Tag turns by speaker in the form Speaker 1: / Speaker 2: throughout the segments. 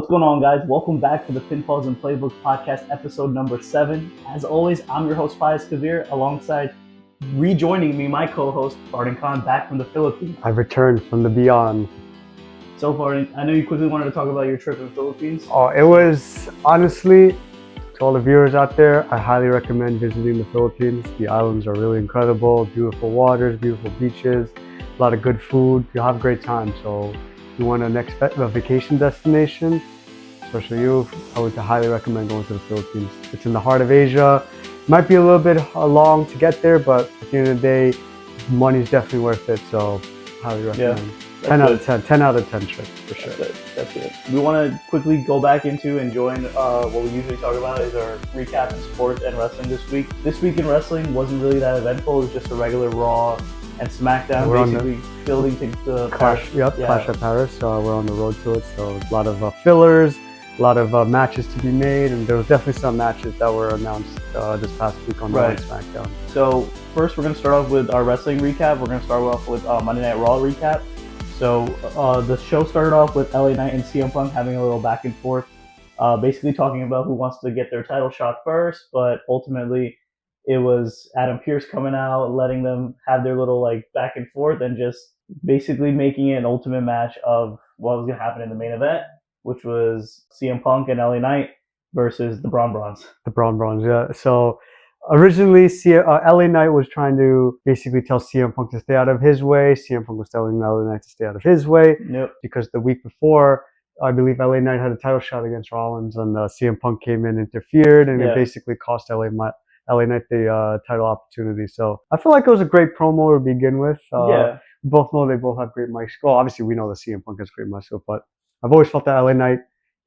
Speaker 1: What's going on, guys? Welcome back to the Pinfalls and Playbooks podcast, episode number 7. As always, I'm your host, Faiz Kabir, alongside rejoining me, my co-host, Arden Khan, back from the Philippines.
Speaker 2: I've returned from the beyond.
Speaker 1: So far, I know you quickly wanted to talk about your trip in the Philippines.
Speaker 2: Oh, it was, honestly, to all the viewers out there, I highly recommend visiting the Philippines. The islands are really incredible, beautiful waters, beautiful beaches, a lot of good food. You'll have a great time. So if you want a vacation destination, especially you, I would highly recommend going to the Philippines. It's in the heart of Asia. Might be a little bit long to get there, but at the end of the day, money's definitely worth it. So highly recommend.
Speaker 1: Yeah.
Speaker 2: 10 out of 10. 10 out of 10 trip, for sure.
Speaker 1: That's it. We want to quickly go back into and join what we usually talk about is our recap of sports and wrestling this week. This week in wrestling wasn't really that eventful. It was just a regular Raw and SmackDown, basically building to the
Speaker 2: Clash. Clash at Paris. We're on the road to it. So a lot of fillers, a lot of matches to be made, and there was definitely some matches that were announced this past week on Raw and SmackDown.
Speaker 1: So first, we're going to start off with our wrestling recap. We're going to start off with Monday Night Raw recap. So the show started off with LA Knight and CM Punk having a little back and forth, basically talking about who wants to get their title shot first, but ultimately it was Adam Pearce coming out, letting them have their little back and forth and just basically making it an ultimate match of what was going to happen in the main event, which was CM Punk and LA Knight versus the Braun Brawns.
Speaker 2: The Braun Brawns, yeah. So originally, LA Knight was trying to basically tell CM Punk to stay out of his way. CM Punk was telling LA Knight to stay out of his way.
Speaker 1: Yep.
Speaker 2: Because the week before, I believe LA Knight had a title shot against Rollins, and CM Punk came in, interfered, and it basically cost LA Knight the title opportunity. So I feel like it was a great promo to begin with. We both know they both have great mic skills. Well, obviously, we know that CM Punk has great mic skills, but I've always felt that LA Knight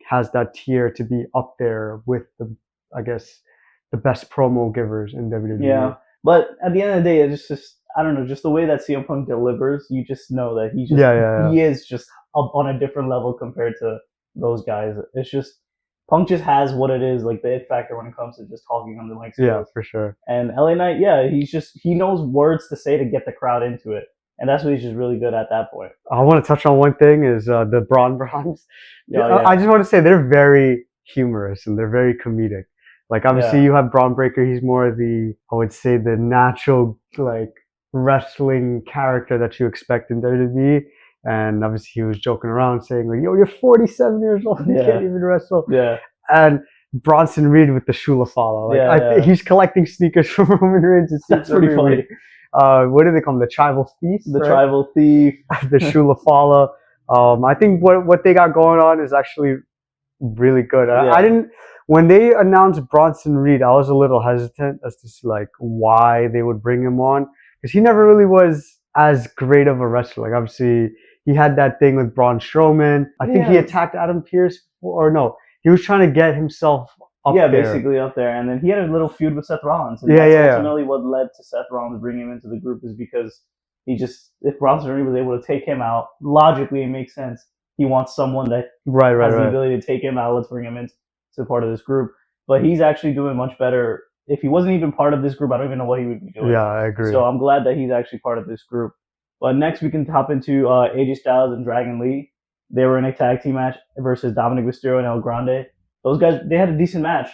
Speaker 2: has that tier to be up there with the best promo givers in WWE.
Speaker 1: Yeah, but at the end of the day, it's just I don't know, just the way that CM Punk delivers, you just know that he is just up on a different level compared to those guys. It's just Punk just has what it is, like the it factor when it comes to just talking on the mic.
Speaker 2: Yeah, for sure.
Speaker 1: And LA Knight, he knows words to say to get the crowd into it. And that's what he's just really good at that point.
Speaker 2: I want to touch on one thing is the Braun Brawns. I just want to say they're very humorous and they're very comedic. Like, obviously, you have Braun Breaker. He's more the natural, wrestling character that you expect in WWE. And obviously, he was joking around saying, yo, you're 47 years old. You can't even wrestle.
Speaker 1: Yeah.
Speaker 2: And Bronson Reed with the Shula Fala. He's collecting sneakers from Roman Reigns.
Speaker 1: That's pretty funny.
Speaker 2: What do they call them? The Tribal Thief?
Speaker 1: The Tribal Thief.
Speaker 2: The Shula Fala. I think what they got going on is actually really good. When they announced Bronson Reed, I was a little hesitant as to why they would bring him on, because he never really was as great of a wrestler. Obviously, he had that thing with Braun Strowman. I think he attacked Adam Pearce, or no, he was trying to get himself up there.
Speaker 1: Yeah, basically up there. And then he had a little feud with Seth Rollins. And that's ultimately what led to Seth Rollins bringing him into the group, is because if Bronson Reed was able to take him out, logically it makes sense. He wants someone that has the ability to take him out. Let's bring him into part of this group. But he's actually doing much better. If he wasn't even part of this group, I don't even know what he would be doing.
Speaker 2: Yeah, I agree.
Speaker 1: So I'm glad that he's actually part of this group. But next we can hop into AJ Styles and Dragon Lee. They were in a tag team match versus Dominic Mysterio and El Grande. Those guys, they had a decent match.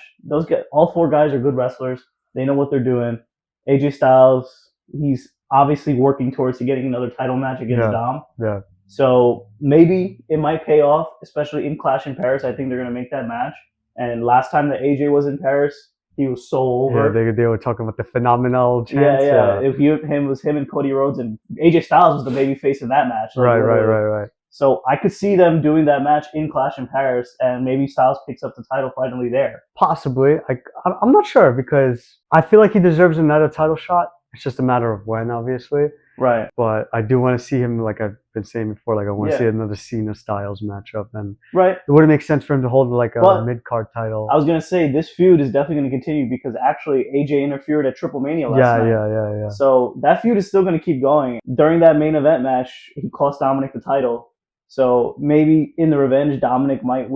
Speaker 1: All 4 guys are good wrestlers. They know what they're doing. AJ Styles, he's obviously working towards getting another title match against Dom.
Speaker 2: Yeah.
Speaker 1: So maybe it might pay off, especially in Clash in Paris. I think they're going to make that match. And last time that AJ was in Paris, he was so over.
Speaker 2: Yeah, they were talking about the phenomenal chance.
Speaker 1: Yeah. If it was him and Cody Rhodes, and AJ Styles was the baby face in that match.
Speaker 2: Right.
Speaker 1: So I could see them doing that match in Clash in Paris, and maybe Styles picks up the title finally there.
Speaker 2: Possibly. I'm not sure, because I feel like he deserves another title shot. It's just a matter of when, obviously.
Speaker 1: Right.
Speaker 2: But I do want to see him, like I've been saying before, I want to see another Cena-Styles matchup. And it wouldn't make sense for him to hold a mid-card title.
Speaker 1: I was going to say, this feud is definitely going to continue, because actually AJ interfered at Triple Mania last night.
Speaker 2: Yeah.
Speaker 1: So that feud is still going to keep going. During that main event match, he cost Dominic the title. So maybe in the revenge, Dominic might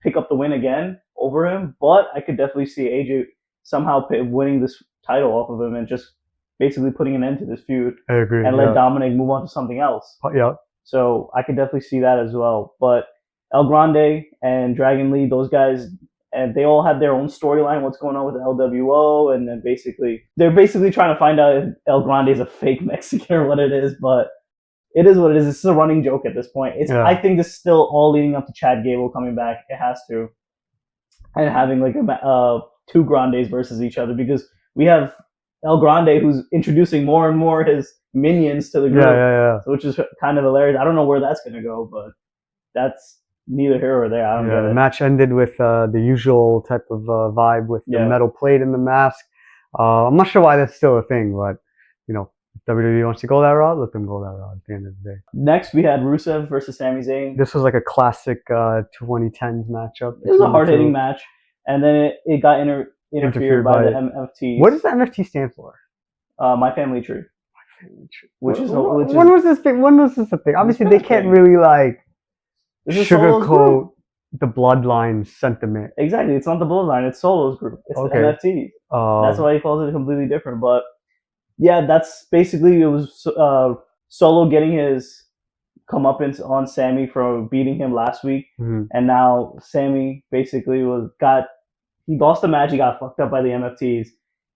Speaker 1: pick up the win again over him. But I could definitely see AJ somehow winning this title off of him and just basically putting an end to this feud.
Speaker 2: I agree.
Speaker 1: And let Dominic move on to something else.
Speaker 2: Yeah.
Speaker 1: So I could definitely see that as well. But El Grande and Dragon Lee, those guys, and they all have their own storyline. What's going on with the LWO, and then they're basically trying to find out if El Grande is a fake Mexican or what it is, but. It is what it is. It's a running joke at this point. I think this is still all leading up to Chad Gable coming back. It has to, and having like two Grandes versus each other, because we have El Grande who's introducing more and more his minions to the group, which is kind of hilarious. I don't know where that's gonna go, but that's neither here or there. I don't get it.
Speaker 2: The match ended with the usual type of vibe with the metal plate in the mask. I'm not sure why that's still a thing, but you know. If WWE wants to go that route, let them go that route at the end of the day.
Speaker 1: Next, we had Rusev versus Sami Zayn.
Speaker 2: This was like a classic 2010s matchup.
Speaker 1: It was a hard-hitting match, and then it got interfered by the MFT.
Speaker 2: What does the MFT stand for?
Speaker 1: My Family Tree. My Family Tree.
Speaker 2: When was this thing? When was this a thing? Obviously, they can't really like sugarcoat the bloodline sentiment.
Speaker 1: Exactly, it's not the bloodline. It's Solo's group. It's the MFT. That's why he calls it completely different, but. Yeah, that's basically it was Solo getting his comeuppance on Sammy for beating him last week, and now Sammy basically he lost the match. He got fucked up by the MFTs,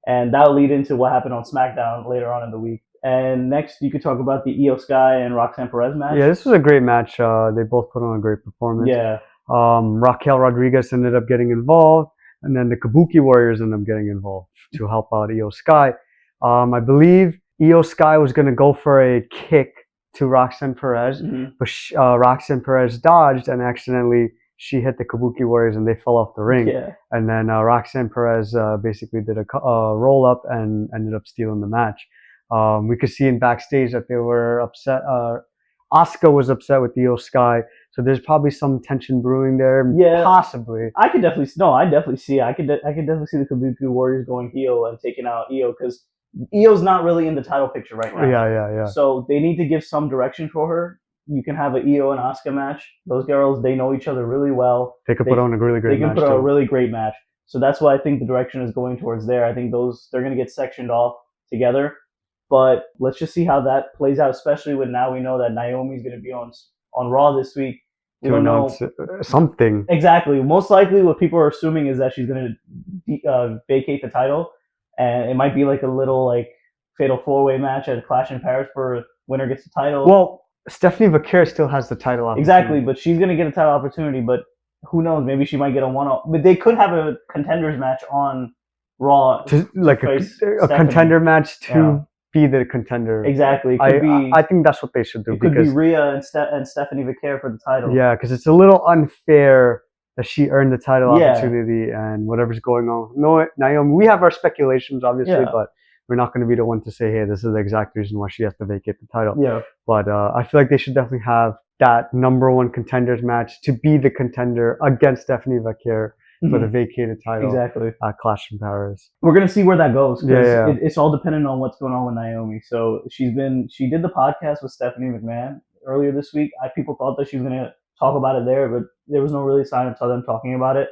Speaker 1: and that'll lead into what happened on SmackDown later on in the week. And next, you could talk about the Io Sky and Roxanne Perez match.
Speaker 2: Yeah, this was a great match. They both put on a great performance.
Speaker 1: Yeah.
Speaker 2: Raquel Rodriguez ended up getting involved, and then the Kabuki Warriors ended up getting involved to help out Io Sky. I believe Io Sky was going to go for a kick to Roxanne Perez, but Roxanne Perez dodged, and accidentally she hit the Kabuki Warriors and they fell off the ring.
Speaker 1: Yeah.
Speaker 2: And then Roxanne Perez basically did a roll up and ended up stealing the match. We could see in backstage that they were upset. Asuka was upset with Io Sky, so there's probably some tension brewing there.
Speaker 1: Yeah,
Speaker 2: possibly.
Speaker 1: I could definitely see it. I could definitely see the Kabuki Warriors going heel and taking out Io, because Io's not really in the title picture right now.
Speaker 2: Yeah.
Speaker 1: So they need to give some direction for her. You can have an Io and Asuka match. Those girls, they know each other really well.
Speaker 2: They could put on a really great match.
Speaker 1: They can put on a really great match. So that's why I think the direction is going towards there. I think they're going to get sectioned off together. But let's just see how that plays out, especially when now we know that Naomi's going to be on Raw this week. We don't know
Speaker 2: something.
Speaker 1: Exactly. Most likely what people are assuming is that she's going to vacate the title. And it might be like a little like fatal four-way match at Clash in Paris for winner gets the title.
Speaker 2: Well, Stephanie Vaquer still has the title opportunity.
Speaker 1: Exactly, but she's going to get a title opportunity. But who knows? Maybe she might get a one-off. But they could have a contenders match on Raw.
Speaker 2: Like a contender match to be the contender.
Speaker 1: Exactly.
Speaker 2: I think that's what they should do.
Speaker 1: It could be Rhea and Stephanie Vaquer for the title.
Speaker 2: Yeah, because it's a little unfair that she earned the title opportunity and whatever's going on. No, Naomi, we have our speculations, obviously, but we're not going to be the one to say, hey, this is the exact reason why she has to vacate the title.
Speaker 1: Yeah.
Speaker 2: But I feel like they should definitely have that number one contenders match to be the contender against Stephanie Vaquer for the vacated title at Clash in Paris.
Speaker 1: We're going to see where that goes. It's all dependent on what's going on with Naomi. So she did the podcast with Stephanie McMahon earlier this week. People thought that she was going to talk about it there, but there was no really sign of them talking about it.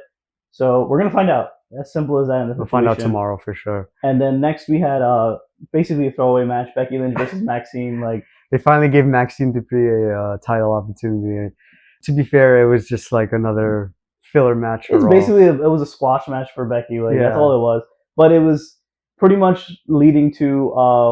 Speaker 1: So we're going to find out. As simple as that.
Speaker 2: We'll find out tomorrow for sure.
Speaker 1: And then next we had basically a throwaway match, Becky Lynch versus Maxine.
Speaker 2: They finally gave Maxine Dupree a title opportunity. To be fair, it was just like another filler match.
Speaker 1: It was a squash match for Becky. That's all it was. But it was pretty much leading to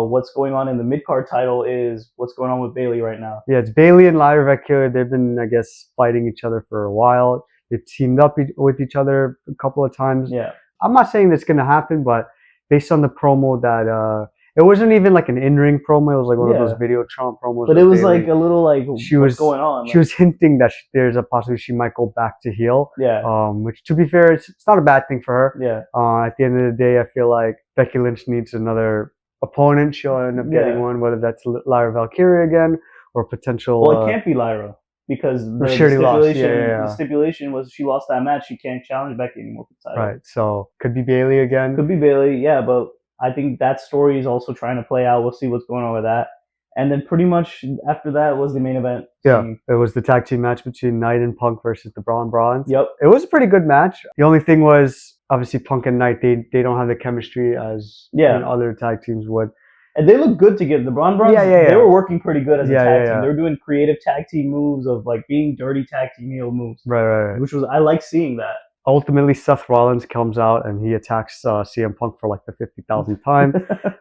Speaker 1: what's going on in the mid-card title is what's going on with Bayley right now.
Speaker 2: Yeah, it's Bayley and Lyra Valkyria. They've been, I guess, fighting each other for a while. They've teamed up with each other a couple of times.
Speaker 1: Yeah.
Speaker 2: I'm not saying that's going to happen, but based on the promo that it wasn't even like an in-ring promo. It was like one of those Videotron promos.
Speaker 1: But it was Bayley. Like a little like what's going on.
Speaker 2: She was hinting that there's a possibility she might go back to heel.
Speaker 1: Yeah.
Speaker 2: Which, to be fair, it's not a bad thing for her.
Speaker 1: Yeah.
Speaker 2: At the end of the day, I feel like Becky Lynch needs another opponent. She'll end up getting one, whether that's Lyra Valkyria again or potential.
Speaker 1: Well, it can't be Lyra. Because the stipulation was she lost that match. She can't challenge Becky anymore for the title.
Speaker 2: Right. So could be Bayley again.
Speaker 1: Could be Bayley, yeah. But I think that story is also trying to play out. We'll see what's going on with that. And then pretty much after that was the main event.
Speaker 2: Yeah, it was the tag team match between Knight and Punk versus the Braun Brawns.
Speaker 1: Yep.
Speaker 2: It was a pretty good match. The only thing was, obviously, Punk and Knight, they don't have the chemistry as other tag teams would.
Speaker 1: And they look good together. The Bron Brons, they were working pretty good as a tag team. They were doing creative tag team moves of like being dirty tag team heel moves.
Speaker 2: Right.
Speaker 1: Which was, I like seeing that.
Speaker 2: Ultimately, Seth Rollins comes out and he attacks CM Punk for like the 50,000th time.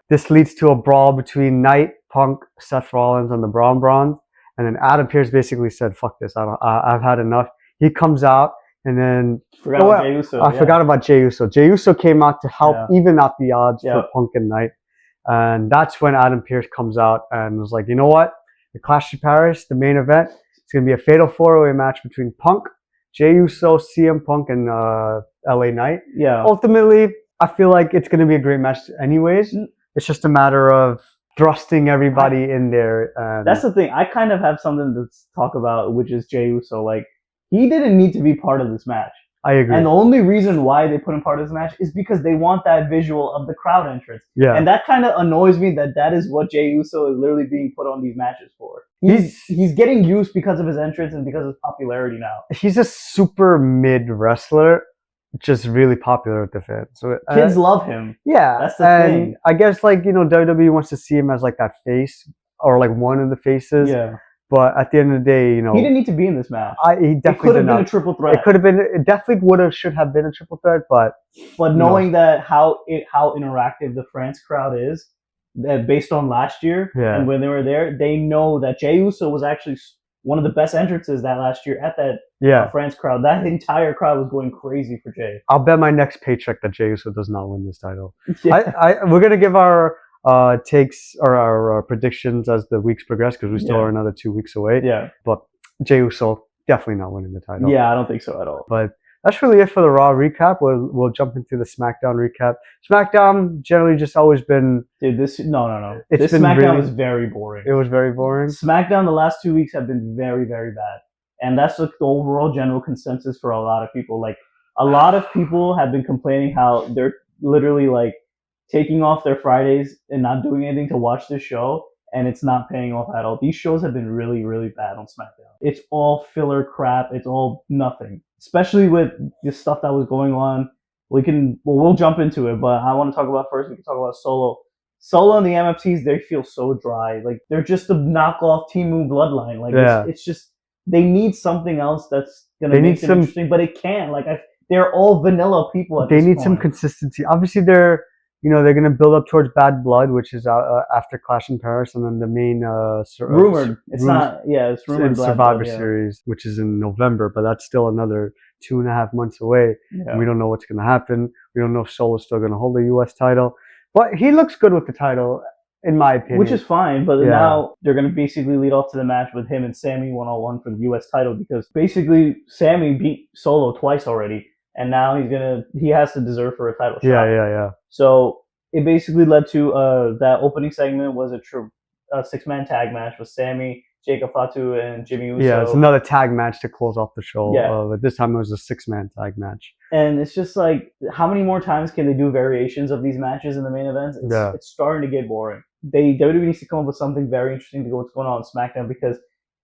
Speaker 2: This leads to a brawl between Knight, Punk, Seth Rollins, and the Bron Brons. And then Adam Pearce basically said, "Fuck this! I've had enough." He comes out and then
Speaker 1: forgot about Jey Uso.
Speaker 2: I forgot about Jey Uso. Jey Uso came out to help even out the odds for Punk and Knight. And that's when Adam Pearce comes out and was like, "You know what? The Clash of Paris, the main event, it's going to be a fatal four-way match between Punk, Jey Uso, CM Punk, and LA Knight."
Speaker 1: Yeah.
Speaker 2: Ultimately, I feel like it's going to be a great match anyways. It's just a matter of thrusting everybody in there.
Speaker 1: That's the thing. I kind of have something to talk about, which is Jey Uso. Like, he didn't need to be part of this match.
Speaker 2: I agree.
Speaker 1: And the only reason why they put him part of this match is because they want that visual of the crowd entrance.
Speaker 2: Yeah.
Speaker 1: And that kind of annoys me that is what Jey Uso is literally being put on these matches for. He's getting used because of his entrance and because of his popularity now.
Speaker 2: He's a super mid wrestler, just really popular with the fans. So
Speaker 1: kids love him.
Speaker 2: Yeah.
Speaker 1: That's the thing.
Speaker 2: I guess like, WWE wants to see him as like that face or like one of the faces.
Speaker 1: Yeah.
Speaker 2: But at the end of the day,
Speaker 1: he didn't need to be in this match.
Speaker 2: He definitely
Speaker 1: it could have been a triple threat.
Speaker 2: It definitely should have been a triple threat, but
Speaker 1: knowing that how interactive the France crowd is, that based on last year and when they were there, they know that Jey Uso was actually one of the best entrances that last year at that France crowd. That entire crowd was going crazy for Jey.
Speaker 2: I'll bet my next paycheck that Jey Uso does not win this title. We're gonna give our takes or our predictions as the weeks progress because we still are another 2 weeks away.
Speaker 1: Yeah.
Speaker 2: But Jey Uso definitely not winning the title.
Speaker 1: Yeah, I don't think so at all.
Speaker 2: But that's really it for the Raw recap. We'll jump into the SmackDown recap. SmackDown generally just always been...
Speaker 1: Dude, this SmackDown was very boring.
Speaker 2: It was very boring.
Speaker 1: SmackDown the last 2 weeks have been very, very bad. And that's like the overall general consensus for a lot of people. Like, a lot of people have been complaining how they're literally like taking off their Fridays and not doing anything to watch this show, and it's not paying off at all. These shows have been really, really bad on SmackDown. It's all filler crap. It's all nothing. Especially with the stuff that was going on. We'll jump into it, but I want to talk about first, we can talk about Solo. Solo and the MFTs, they feel so dry. Like, they're just a knockoff Team Bloodline. Like, it's just, they need something else that's going to make it interesting, but it can't. Like, they're all vanilla people at this point.
Speaker 2: They need some consistency. Obviously, they're going to build up towards Bad Blood, which is after Clash in Paris, and then the main
Speaker 1: rumored. It's rumored
Speaker 2: Survivor Series, which is in November, but that's still another 2.5 months away. Yeah. We don't know what's going to happen. We don't know if Solo's still going to hold the U.S. title, but he looks good with the title, in my opinion.
Speaker 1: Which is fine, but now they're going to basically lead off to the match with him and Sammy 1-on-1 for the U.S. title, because basically Sammy beat Solo twice already. And now he has to deserve for a title shot.
Speaker 2: Yeah.
Speaker 1: So it basically led to that opening segment was a 6-man tag match with Sammy, Jacob Fatu, and Jimmy Uso.
Speaker 2: Yeah, it's another tag match to close off the show.
Speaker 1: Yeah.
Speaker 2: But this time it was a 6-man tag match.
Speaker 1: And it's just like, how many more times can they do variations of these matches in the main events? It's starting to get boring. WWE needs to come up with something very interesting to go what's going on SmackDown, because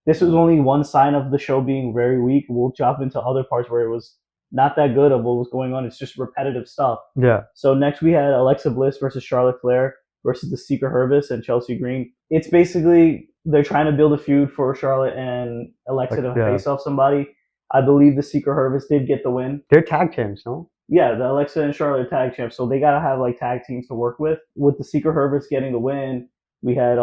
Speaker 1: this was only one sign of the show being very weak. We'll jump into other parts where it was not that good of what was going on. It's just repetitive stuff.
Speaker 2: Yeah.
Speaker 1: So next we had Alexa Bliss versus Charlotte Flair versus the Secret Herbis and Chelsea Green. It's basically they're trying to build a feud for Charlotte and Alexa to face off somebody. I believe the Secret Herbis did get the win.
Speaker 2: They're tag champs, no?
Speaker 1: Yeah, the Alexa and Charlotte are tag champs, so they gotta have like tag teams to work with. With the Secret Herbis getting the win, we had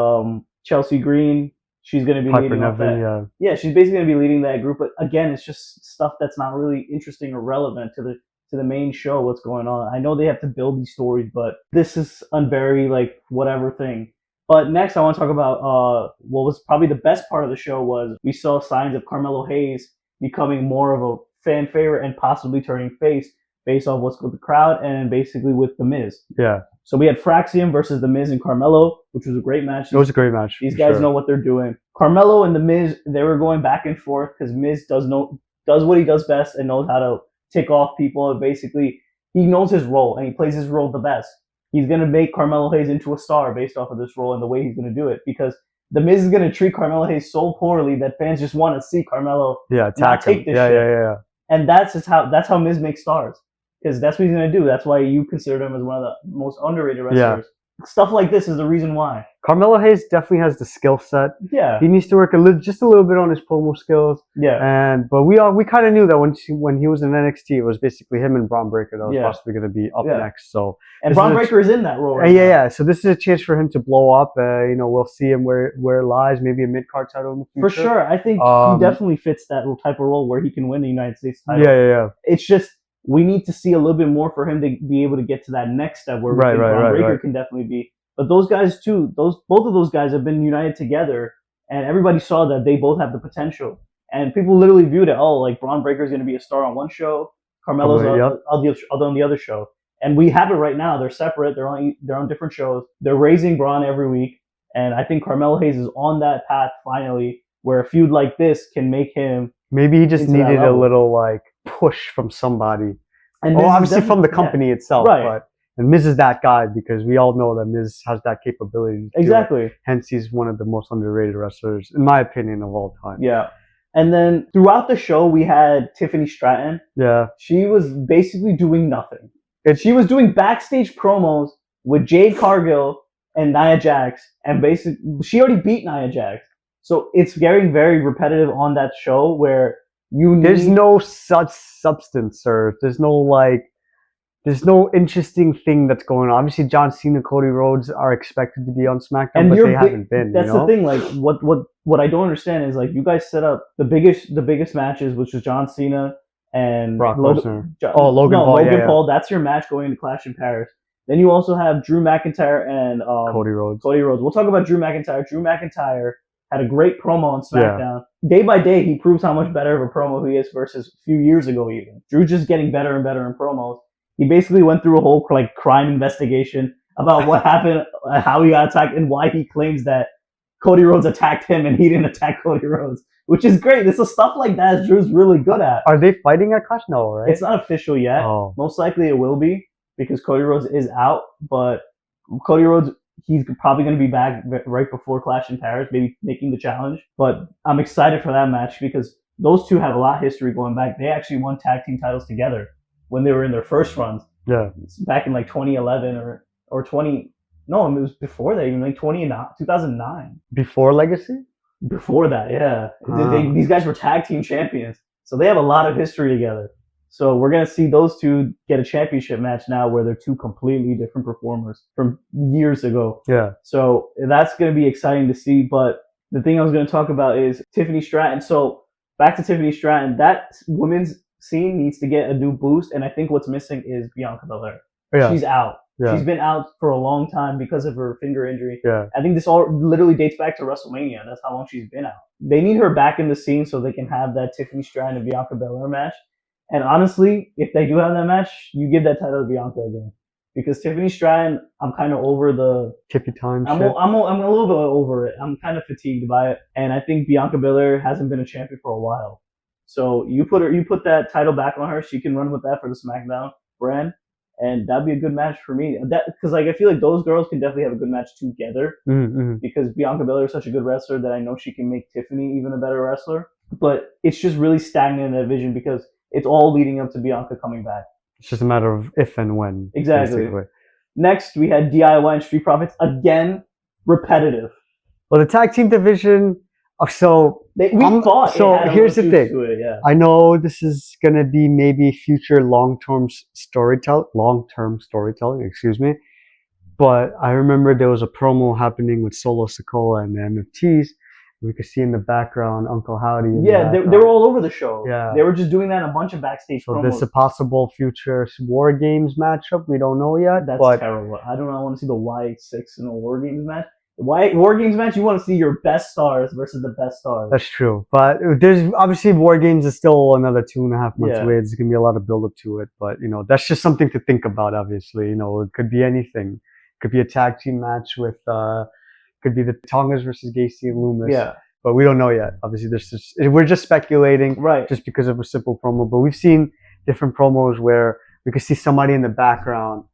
Speaker 1: Chelsea Green. She's going to be leading off that. Yeah, she's basically going to be leading that group. But again, it's just stuff that's not really interesting or relevant to the main show, what's going on. I know they have to build these stories, but this is a very, like, whatever thing. But next, I want to talk about what was probably the best part of the show was we saw signs of Carmelo Hayes becoming more of a fan favorite and possibly turning face based off what's with the crowd and basically with The Miz.
Speaker 2: Yeah.
Speaker 1: So we had Fraxium versus The Miz and Carmelo, which was a great match.
Speaker 2: It was a great match.
Speaker 1: These guys know what they're doing. Carmelo and The Miz, they were going back and forth because Miz does what he does best and knows how to tick off people. And basically, he knows his role and he plays his role the best. He's going to make Carmelo Hayes into a star based off of this role and the way he's going to do it, because The Miz is going to treat Carmelo Hayes so poorly that fans just want to see Carmelo not take this shit.
Speaker 2: Yeah.
Speaker 1: And that's how Miz makes stars. Because that's what he's going to do. That's why you consider him as one of the most underrated wrestlers. stuff like this is the reason why.
Speaker 2: Carmelo Hayes definitely has the skill set.
Speaker 1: Yeah.
Speaker 2: He needs to work just a little bit on his promo skills.
Speaker 1: Yeah.
Speaker 2: But we kind of knew that when he was in NXT, it was basically him and Braun Breaker that was possibly going to be up next. So
Speaker 1: Braun Breaker is in that role. Right
Speaker 2: yeah. So this is a chance for him to blow up. We'll see him where it lies. Maybe a mid card title in the future.
Speaker 1: For sure, I think he definitely fits that type of role where he can win the United States title.
Speaker 2: Yeah.
Speaker 1: It's just we need to see a little bit more for him to be able to get to that next step where Braun Breaker can definitely be. But those guys too, both of those guys have been united together, and everybody saw that they both have the potential. And people literally viewed it, like Braun Breaker is going to be a star on one show, Carmelo's on the other show. And we have it right now. They're separate. They're on different shows. They're raising Braun every week, and I think Carmelo Hayes is on that path finally, where a feud like this can make him.
Speaker 2: Maybe he just needed a little push from somebody, and obviously from the company itself,
Speaker 1: right?
Speaker 2: But. And Miz is that guy because we all know that Miz has that capability.
Speaker 1: Exactly.
Speaker 2: Hence, he's one of the most underrated wrestlers, in my opinion, of all time.
Speaker 1: Yeah. And then throughout the show, we had Tiffany Stratton.
Speaker 2: Yeah.
Speaker 1: She was basically doing nothing. She was doing backstage promos with Jade Cargill and Nia Jax, and basically she already beat Nia Jax. So it's getting very repetitive on that show where there's
Speaker 2: no such substance, sir. There's no interesting thing that's going on. Obviously, John Cena, Cody Rhodes are expected to be on SmackDown, but they haven't been.
Speaker 1: That's the thing. What I don't understand is you guys set up the biggest matches, which was John Cena and
Speaker 2: Brock Lesnar.
Speaker 1: Logan Paul. Logan Paul. That's your match going to Clash in Paris. Then you also have Drew McIntyre and
Speaker 2: Cody Rhodes.
Speaker 1: We'll talk about Drew McIntyre. Drew McIntyre had a great promo on SmackDown. Day by day, he proves how much better of a promo he is versus a few years ago even. Drew's just getting better and better in promos. He basically went through a whole crime investigation about what happened, how he got attacked, and why he claims that Cody Rhodes attacked him and he didn't attack Cody Rhodes, which is great. This is stuff like that Drew's really good at.
Speaker 2: Are they fighting at Clash? No, right?
Speaker 1: It's not official yet.
Speaker 2: Oh.
Speaker 1: Most likely it will be because Cody Rhodes is out, but Cody Rhodes, he's probably going to be back right before Clash in Paris, maybe making the challenge. But I'm excited for that match because those two have a lot of history going back. They actually won tag team titles together when they were in their first runs.
Speaker 2: Yeah.
Speaker 1: Back in 2011 or 20. No, it was before that, even 2009.
Speaker 2: Before Legacy?
Speaker 1: Before that, yeah. These guys were tag team champions. So they have a lot of history together. So we're going to see those two get a championship match now where they're two completely different performers from years ago.
Speaker 2: Yeah.
Speaker 1: So that's going to be exciting to see. But the thing I was going to talk about is Tiffany Stratton. So back to Tiffany Stratton. That women's scene needs to get a new boost, and I think what's missing is Bianca Belair.
Speaker 2: Yeah.
Speaker 1: She's out.
Speaker 2: Yeah.
Speaker 1: She's been out for a long time because of her finger injury.
Speaker 2: Yeah.
Speaker 1: I think this all literally dates back to WrestleMania. That's how long she's been out. They need her back in the scene so they can have that Tiffany Stratton and Bianca Belair match. And honestly, if they do have that match, you give that title to Bianca again. Because Tiffany Stratton, I'm kind of over the
Speaker 2: Tiffy time.
Speaker 1: I'm a little bit over it. I'm kind of fatigued by it, and I think Bianca Belair hasn't been a champion for a while. So you put that title back on her. She can run with that for the SmackDown brand, and that'd be a good match for me. Because I feel like those girls can definitely have a good match together.
Speaker 2: Mm-hmm.
Speaker 1: Because Bianca Belair is such a good wrestler that I know she can make Tiffany even a better wrestler. But it's just really stagnant in that division because it's all leading up to Bianca coming back.
Speaker 2: It's just a matter of if and when.
Speaker 1: Exactly.
Speaker 2: Basically.
Speaker 1: Next, we had DIY and Street Profits. Again, repetitive.
Speaker 2: Well, the tag team division. So here's the thing.
Speaker 1: Yeah.
Speaker 2: I know this is gonna be maybe future long-term storytelling. Excuse me. But I remember there was a promo happening with Solo Sikoa and the MFTs. We could see in the background Uncle Howdy.
Speaker 1: Yeah, they were all over the show.
Speaker 2: Yeah.
Speaker 1: They were just doing that in a bunch of backstage promos.
Speaker 2: So this is a possible future War Games matchup. We don't know yet.
Speaker 1: That's terrible. I don't know. I want to see the Y6 in a War Games match. War Games match, you want to see your best stars versus the best stars.
Speaker 2: That's true. But there's obviously War Games is still another 2.5 months away. There's going to be a lot of build up to it. But, that's just something to think about, obviously. It could be anything. It could be a tag team match with, could be the Tongas versus Gacy and Loomis.
Speaker 1: Yeah.
Speaker 2: But we don't know yet. Obviously, we're just speculating.
Speaker 1: Right.
Speaker 2: Just because of a simple promo. But we've seen different promos where we could see somebody in the background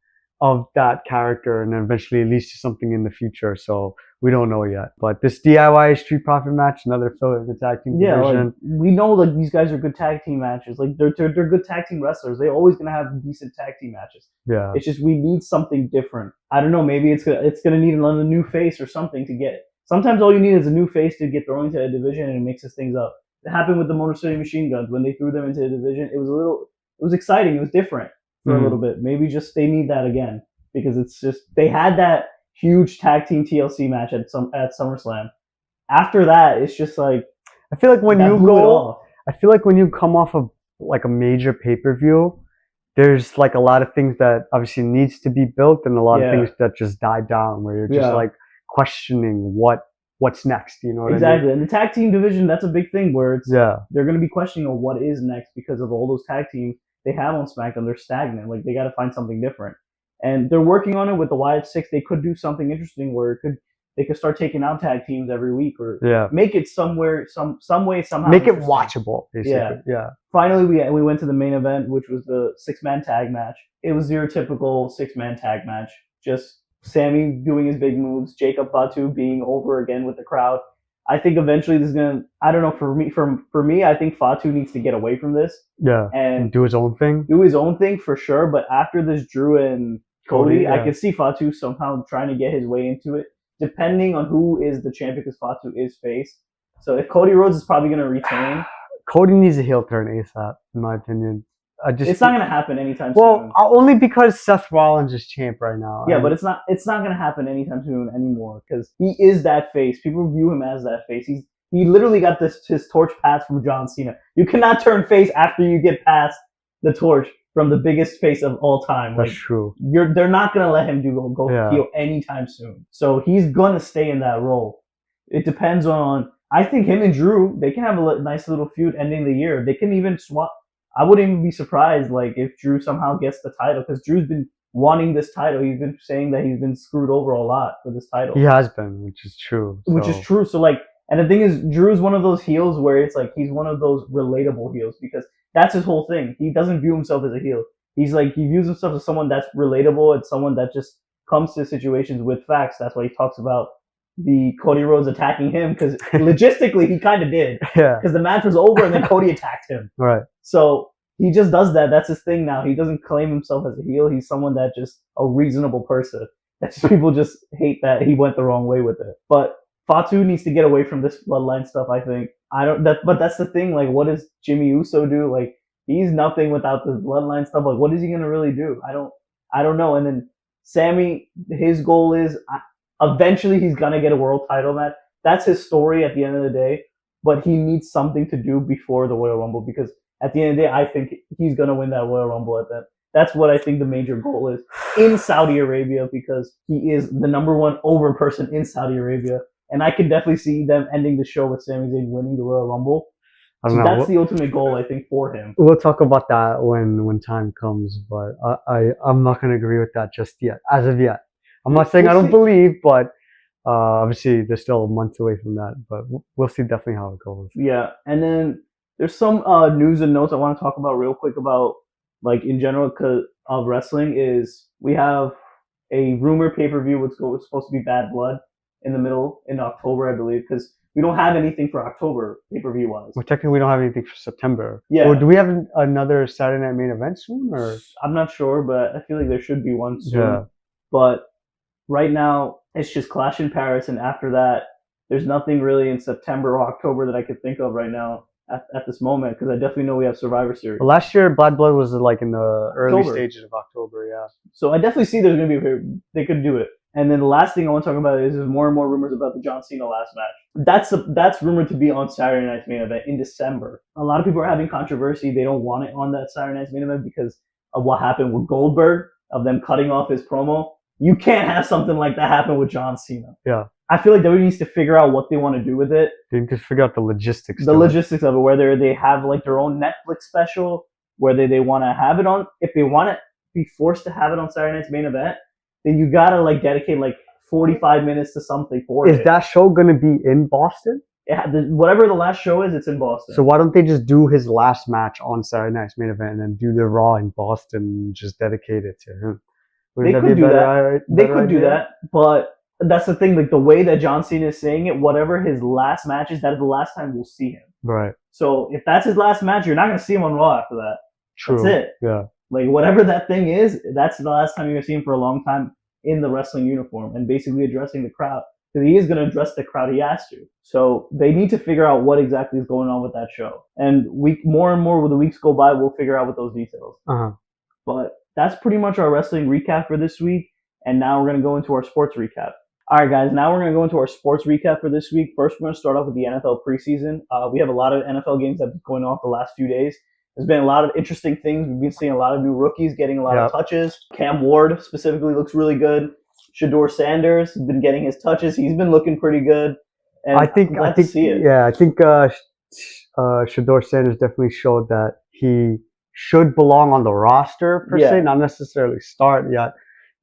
Speaker 2: of that character, and then eventually leads to something in the future. So we don't know yet. But this DIY Street Profit match, another filler in the tag team division.
Speaker 1: Like, we know like these guys are good tag team matches. Like they're good tag team wrestlers. They're always gonna have decent tag team matches.
Speaker 2: Yeah.
Speaker 1: It's just we need something different. I don't know. Maybe it's gonna need another new face or something to get. Sometimes all you need is a new face to get thrown into a division and it mixes things up. It happened with the Motor City Machine Guns when they threw them into the division. It was exciting. It was different for a little bit. Maybe just they need that again because it's just they had that huge tag team TLC match at SummerSlam. After that, it's just like
Speaker 2: I feel like when you come off of like a major pay-per-view, there's like a lot of things that obviously needs to be built and a lot of things that just die down where you're just like questioning what's next, you know what I mean?
Speaker 1: Exactly. And the tag team division, that's a big thing where it's they're going to be questioning what is next because of all those tag teams they have on SmackDown. They're stagnant. Like they got to find something different. And they're working on it with the Wyatt Six. They could do something interesting where they could start taking out tag teams every week or make it some way, somehow.
Speaker 2: Make it watchable, basically. Yeah.
Speaker 1: Finally, we went to the main event, which was the 6-man tag match. It was your typical 6-man tag match. Just Sammy doing his big moves, Jacob Fatu being over again with the crowd. I think eventually this is gonna. I don't know. For me, I think Fatu needs to get away from this.
Speaker 2: Yeah. And do his own thing.
Speaker 1: Do his own thing for sure. But after this Drew and Cody, I can see Fatu somehow trying to get his way into it, depending on who is the champion, because Fatu is face. So if Cody Rhodes is probably going to retain.
Speaker 2: Cody needs a heel turn ASAP, in my opinion.
Speaker 1: It's not going to happen anytime
Speaker 2: soon.
Speaker 1: Well,
Speaker 2: only because Seth Rollins is champ right now.
Speaker 1: Yeah, but it's not going to happen anytime soon anymore because he is that face. People view him as that face. He literally got his torch passed from John Cena. You cannot turn face after you get past the torch from the biggest face of all time.
Speaker 2: That's true.
Speaker 1: They're not gonna let him go heel anytime soon. So he's gonna stay in that role. It depends on. I think him and Drew, they can have a nice little feud ending the year. They can even swap. I wouldn't even be surprised like if Drew somehow gets the title because Drew's been wanting this title. He's been saying that he's been screwed over a lot for this title.
Speaker 2: He has been, which is true.
Speaker 1: So like, and the thing is, Drew's one of those heels where it's like he's one of those relatable heels because that's his whole thing. He doesn't view himself as a heel. He's like, he views himself as someone that's relatable and someone that just comes to situations with facts. That's why he talks about the Cody Rhodes attacking him because logistically he kind of did.
Speaker 2: Yeah.
Speaker 1: Because the match was over and then Cody attacked him.
Speaker 2: Right.
Speaker 1: So he just does that. That's his thing now. He doesn't claim himself as a heel. He's someone that just a reasonable person. That's people just hate that he went the wrong way with it. But Fatu needs to get away from this bloodline stuff, I think. But that's the thing. Like, what does Jimmy Uso do? Like, he's nothing without this bloodline stuff. Like, what is he gonna really do? I don't know. And then Sammy, his goal is eventually he's gonna get a world title match. That's his story at the end of the day. But he needs something to do before the Royal Rumble because at the end of the day, I think he's gonna win that Royal Rumble at that. That's what I think the major goal is in Saudi Arabia because he is the number one over person in Saudi Arabia. And I can definitely see them ending the show with Sami Zayn winning the Royal Rumble. So that's the ultimate goal, I think, for him.
Speaker 2: We'll talk about that when time comes, but I'm not going to agree with that just yet, as of yet. I'm not saying I don't believe, but obviously there's still a month away from that, but we'll see definitely how it goes.
Speaker 1: Yeah, and then there's some news and notes I want to talk about real quick about, like, in general of wrestling is we have a rumor pay-per-view was supposed to be Bad Blood in October, I believe, because we don't have anything for October pay-per-view wise.
Speaker 2: Well, technically we don't have anything for September.
Speaker 1: Yeah.
Speaker 2: Or do we have another Saturday Night Main Event soon? Or
Speaker 1: I'm not sure, but I feel like there should be one soon.
Speaker 2: Yeah.
Speaker 1: But right now it's just Clash in Paris, and after that, there's nothing really in September or October that I could think of right now at this moment because I definitely know we have Survivor Series.
Speaker 2: Well, last year Bad Blood was like in the early stages of October. Yeah.
Speaker 1: So I definitely see there's gonna be they could do it. And then the last thing I want to talk about is there's more and more rumors about the John Cena last match. That's rumored to be on Saturday Night's Main Event in December. A lot of people are having controversy. They don't want it on that Saturday Night's Main Event because of what happened with Goldberg, of them cutting off his promo. You can't have something like that happen with John Cena.
Speaker 2: Yeah.
Speaker 1: I feel like WWE needs to figure out what they want to do with it.
Speaker 2: They need to figure out the logistics.
Speaker 1: The logistics of it, whether they have like their own Netflix special, whether they want to have it on, if they want to be forced to have it on Saturday Night's Main Event, then you gotta like dedicate like 45 minutes to something for it.
Speaker 2: Is that show gonna be in Boston?
Speaker 1: Whatever the last show is, it's in Boston.
Speaker 2: So why don't they just do his last match on Saturday Night's Main Event and then do the Raw in Boston and just dedicate it to him?
Speaker 1: They could do that. They could do that, but that's the thing. Like the way that John Cena is saying it, whatever his last match is, that is the last time we'll see him.
Speaker 2: Right.
Speaker 1: So if that's his last match, you're not gonna see him on Raw after that.
Speaker 2: True.
Speaker 1: That's it.
Speaker 2: Yeah.
Speaker 1: Like whatever that thing is, that's the last time you're gonna see him for a long time in the wrestling uniform and basically addressing the crowd. Because he is gonna address the crowd he has to. So they need to figure out what exactly is going on with that show. And more and more with the weeks go by, we'll figure out with those details. But that's pretty much our wrestling recap for this week. And now we're gonna go into our sports recap. All right, guys. Now we're gonna go into our sports recap for this week. First, we're gonna start off with the NFL preseason. We have a lot of NFL games that have been going on the last few days. There's been a lot of interesting things. We've been seeing a lot of new rookies getting a lot of touches. Cam Ward specifically looks really good. Shedeur Sanders has been getting his touches. He's been looking pretty good. And I think
Speaker 2: Shedeur Sanders definitely showed that he should belong on the roster per se, not necessarily start yet.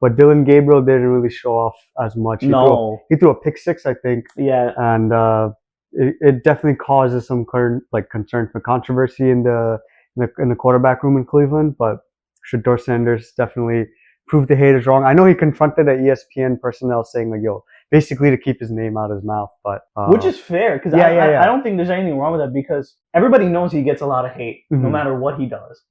Speaker 2: But Dylan Gabriel didn't really show off as much. He threw a pick six, I think.
Speaker 1: Yeah.
Speaker 2: And it definitely causes some concern for controversy in the quarterback room in Cleveland. But Shedeur Sanders definitely proved the haters wrong. I know he confronted an ESPN personnel saying like, "Yo," basically to keep his name out of his mouth. But
Speaker 1: which is fair because I don't think there's anything wrong with that because everybody knows he gets a lot of hate no matter what he does.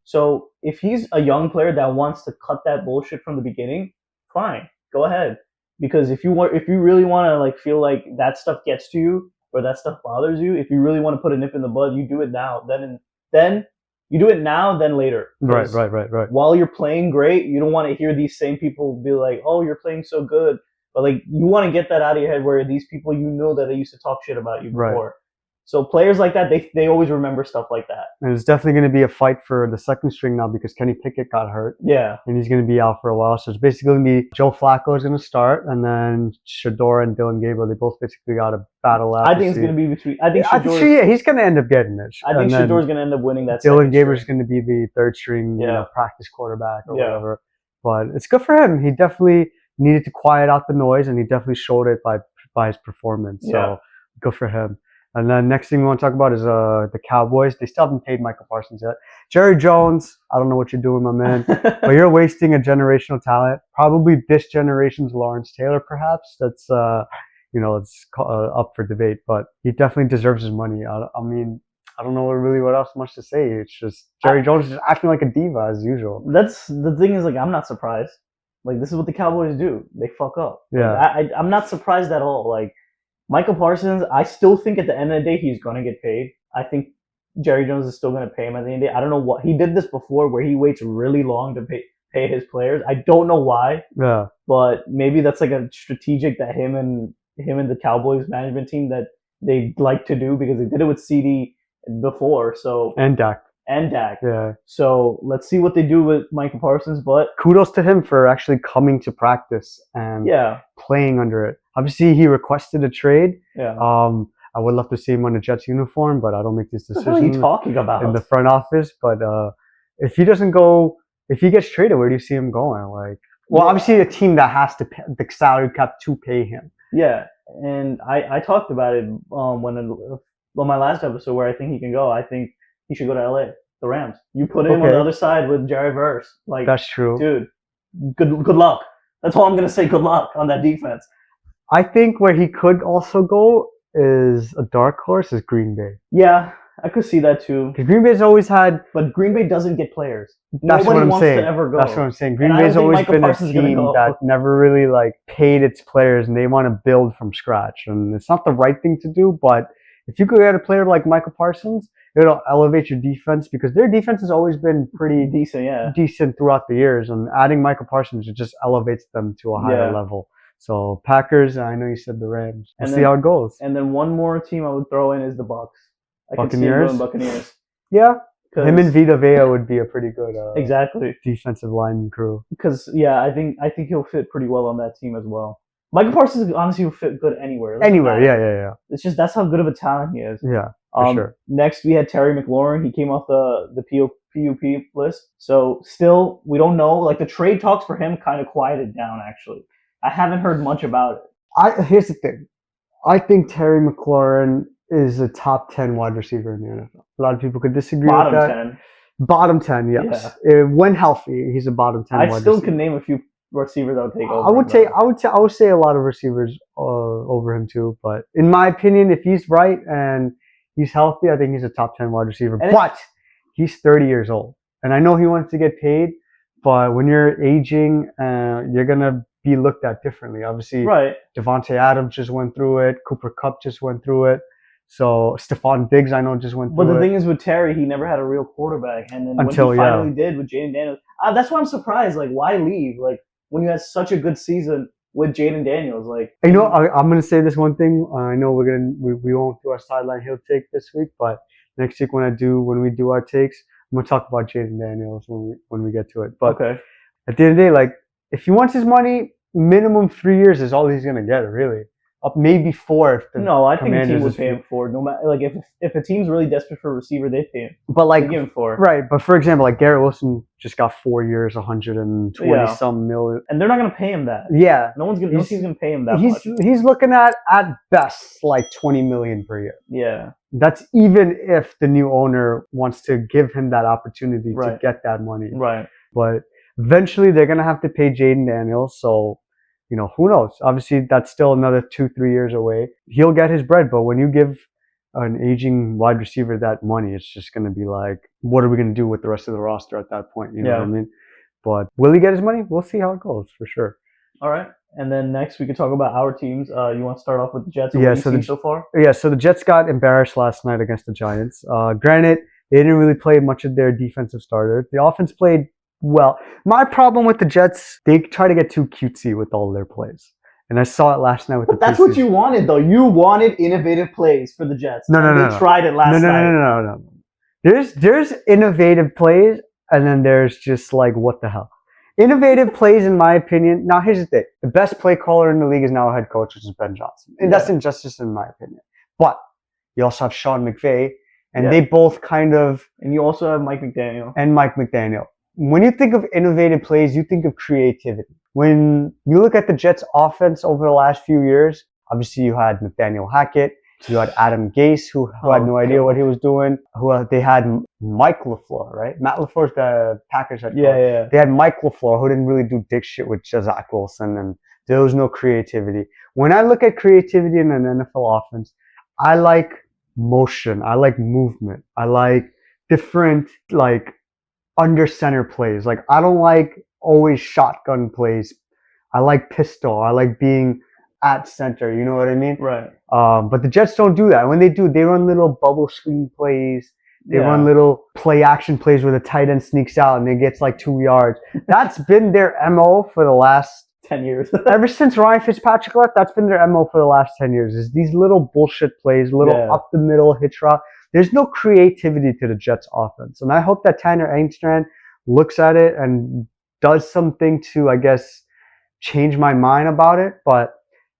Speaker 1: So if he's a young player that wants to cut that bullshit from the beginning, fine, go ahead. Because if you really want to like feel like that stuff gets to you or that stuff bothers you, if you really want to put a nip in the bud, you do it now. Then you do it now, then later.
Speaker 2: Right.
Speaker 1: While you're playing great, you don't want to hear these same people be like, "Oh, you're playing so good." But like you want to get that out of your head where these people that they used to talk shit about you before. Right. So players like that, they always remember stuff like that.
Speaker 2: And it's definitely going to be a fight for the second string now because Kenny Pickett got hurt.
Speaker 1: Yeah.
Speaker 2: And he's going to be out for a while. So it's basically going to be Joe Flacco is going to start, and then Shedeur and Dylan Gabriel, they both basically got a battle out.
Speaker 1: I think it's going to be between.
Speaker 2: He's going to end up getting it.
Speaker 1: I think Shedeur's going to end up winning that.
Speaker 2: Dylan Gabriel's going to be the third string, practice quarterback or whatever. But it's good for him. He definitely needed to quiet out the noise, and he definitely showed it by his performance. So good for him. And then next thing we want to talk about is the Cowboys. They still haven't paid Michael Parsons yet. Jerry Jones, I don't know what you're doing, my man, but you're wasting a generational talent. Probably this generation's Lawrence Taylor, perhaps. That's it's up for debate, but he definitely deserves his money. I mean, I don't know really what else much to say. It's just Jerry Jones is just acting like a diva as usual.
Speaker 1: That's the thing is like I'm not surprised. Like this is what the Cowboys do. They fuck up.
Speaker 2: Yeah.
Speaker 1: Like, I'm not surprised at all. Like Michael Parsons, I still think at the end of the day he's gonna get paid. I think Jerry Jones is still gonna pay him at the end of the day. I don't know what he did this before where he waits really long to pay his players. I don't know why.
Speaker 2: Yeah.
Speaker 1: But maybe that's like a strategic that him and the Cowboys management team that they like to do because they did it with CD before. So
Speaker 2: and Dak.
Speaker 1: Yeah. So let's see what they do with Michael Parsons. But
Speaker 2: kudos to him for actually coming to practice and playing under it. Obviously, he requested a trade.
Speaker 1: Yeah.
Speaker 2: I would love to see him on a Jets uniform, but I don't make this decision.
Speaker 1: What are you talking about?
Speaker 2: In the front office. But if he gets traded, where do you see him going? Obviously, a team that has to pay the salary cap to pay him.
Speaker 1: Yeah, and I talked about it on my last episode where I think he can go. I think he should go to LA, the Rams. You put him on the other side with Jerry Verse. Like
Speaker 2: that's true,
Speaker 1: dude. Good luck. That's all I'm gonna say. Good luck on that defense.
Speaker 2: I think where he could also go is a dark horse is Green Bay.
Speaker 1: Yeah, I could see that too.
Speaker 2: Because Green Bay's always had,
Speaker 1: but Green Bay doesn't get players.
Speaker 2: That's
Speaker 1: Nobody
Speaker 2: what I'm
Speaker 1: wants
Speaker 2: saying.
Speaker 1: to ever go.
Speaker 2: That's what I'm saying. Green Bay's always been a team that never really paid its players, and they want to build from scratch. And it's not the right thing to do, but if you could get a player like Michael Parsons, it'll elevate your defense because their defense has always been pretty decent throughout the years. And adding Michael Parsons, it just elevates them to a higher level. So Packers, I know you said the Rams. We'll see how it goes.
Speaker 1: And then one more team I would throw in is the Bucks.
Speaker 2: Buccaneers?
Speaker 1: Buccaneers.
Speaker 2: Yeah. Him and Vita Vea would be a pretty good defensive line crew.
Speaker 1: Because I think he'll fit pretty well on that team as well. Michael Parsons honestly will fit good anywhere.
Speaker 2: Anywhere, yeah.
Speaker 1: It's just that's how good of a talent he is.
Speaker 2: Yeah, for sure.
Speaker 1: Next we had Terry McLaurin. He came off the PUP list. So still we don't know. Like the trade talks for him kind of quieted down actually. I haven't heard much about it.
Speaker 2: Here's the thing. I think Terry McLaurin is a top 10 wide receiver in the NFL. A lot of people could disagree with that.
Speaker 1: Bottom 10.
Speaker 2: Bottom 10, yes. Yeah. When healthy, he's a bottom 10 wide receiver.
Speaker 1: I still can name a few receivers that would take over.
Speaker 2: I would say a lot of receivers over him too. But in my opinion, if he's right and he's healthy, I think he's a top 10 wide receiver. But he's 30 years old, and I know he wants to get paid. But when you're aging, you're gonna be looked at differently. Obviously,
Speaker 1: right.
Speaker 2: Devontae Adams just went through it. Cooper Kupp just went through it. So Stephon Diggs, I know, just went through it.
Speaker 1: But the thing is with Terry, he never had a real quarterback, and then when he finally did with Jaden Daniels, that's why I'm surprised. Like, why leave? Like, when you had such a good season with Jaden Daniels, like.
Speaker 2: You know, I'm gonna say this one thing. I know we won't do our sideline heel take this week, but next week when we do our takes, I'm gonna talk about Jaden Daniels when we get to it. But
Speaker 1: okay.
Speaker 2: At the end of the day, like, if he wants his money, minimum 3 years is all he's gonna get, really. Up maybe 4.
Speaker 1: No, I think a team would pay him 4. No matter, like, if a team's really desperate for a receiver, they pay him.
Speaker 2: But like,
Speaker 1: they give him 4.
Speaker 2: Right? But for example, like Garrett Wilson just got 4 years, 120 some million,
Speaker 1: and they're not gonna pay him that.
Speaker 2: Yeah,
Speaker 1: no team's gonna pay him that much.
Speaker 2: He's looking at best like 20 million per year.
Speaker 1: Yeah,
Speaker 2: that's even if the new owner wants to give him that opportunity to get that money.
Speaker 1: Right.
Speaker 2: But eventually, they're gonna have to pay Jaden Daniels. So, you know, who knows? Obviously, that's still another 2-3 years away. He'll get his bread, but when you give an aging wide receiver that money, it's just going to be like, what are we going to do with the rest of the roster at that point? You know what I mean? But will he get his money? We'll see how it goes, for sure.
Speaker 1: All right. And then next, we can talk about our teams. You want to start off with the Jets? So far?
Speaker 2: Yeah, so the Jets got embarrassed last night against the Giants. Granted, they didn't really play much of their defensive starters. The offense played well. My problem with the Jets, they try to get too cutesy with all their plays. And I saw it last night with the
Speaker 1: That's what you wanted, though. You wanted innovative plays for the Jets.
Speaker 2: No.
Speaker 1: They tried it last night.
Speaker 2: No. There's innovative plays, and then there's just like, what the hell? Innovative plays, in my opinion. Now, here's the thing. The best play caller in the league is now a head coach, which is Ben Johnson. And that's injustice, in my opinion. But you also have Sean McVay, and they both kind of...
Speaker 1: And you also have Mike McDaniel.
Speaker 2: When you think of innovative plays, you think of creativity. When you look at the Jets' offense over the last few years, obviously you had Nathaniel Hackett, you had Adam Gase, who had no idea what he was doing. They had Mike LaFleur, right? Matt LaFleur's the Packers head coach.
Speaker 1: Yeah.
Speaker 2: They had Mike LaFleur, who didn't really do dick shit with Zach Wilson, and there was no creativity. When I look at creativity in an NFL offense, I like motion. I like movement. I like different, like, under center plays. Like, I don't like always shotgun plays. I like pistol. I like being at center. You know what I mean?
Speaker 1: Right.
Speaker 2: But the Jets don't do that. When they do, they run little bubble screen plays. They run little play action plays where the tight end sneaks out and it gets like 2 yards. That's been their MO for the last
Speaker 1: 10 years.
Speaker 2: Ever since Ryan Fitzpatrick left, that's been their MO for the last 10 years. Is these little bullshit plays, little up the middle hitch route. There's no creativity to the Jets offense. And I hope that Tanner Engstrand looks at it and does something to, I guess, change my mind about it. But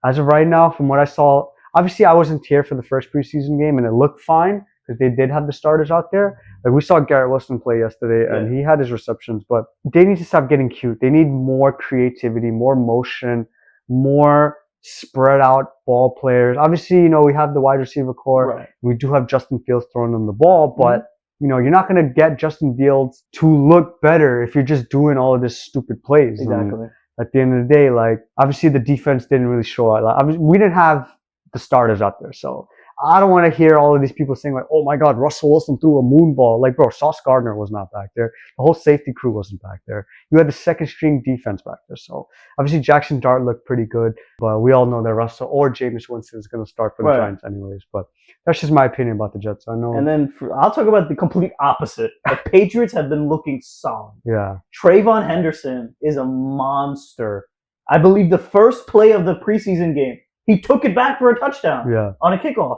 Speaker 2: as of right now, from what I saw, obviously I wasn't here for the first preseason game and it looked fine because they did have the starters out there. Like, we saw Garrett Wilson play yesterday and he had his receptions, but they need to stop getting cute. They need more creativity, more motion, more spread out ball players. Obviously, you know, we have the wide receiver core.
Speaker 1: Right.
Speaker 2: We do have Justin Fields throwing them the ball, but you know, you're not going to get Justin Fields to look better if you're just doing all of this stupid plays.
Speaker 1: Exactly.
Speaker 2: And at the end of the day, like, obviously the defense didn't really show out. Like, we didn't have the starters out there, so I don't want to hear all of these people saying like, oh my God, Russell Wilson threw a moon ball. Like, bro, Sauce Gardner was not back there. The whole safety crew wasn't back there. You had the second string defense back there. So obviously Jackson Dart looked pretty good, but we all know that Russell or Jameis Winston is going to start for the Giants anyways. But that's just my opinion about the Jets. I know.
Speaker 1: And then I'll talk about the complete opposite. The Patriots have been looking solid.
Speaker 2: Yeah.
Speaker 1: Trayvon Henderson is a monster. I believe the first play of the preseason game, he took it back for a touchdown on a kickoff.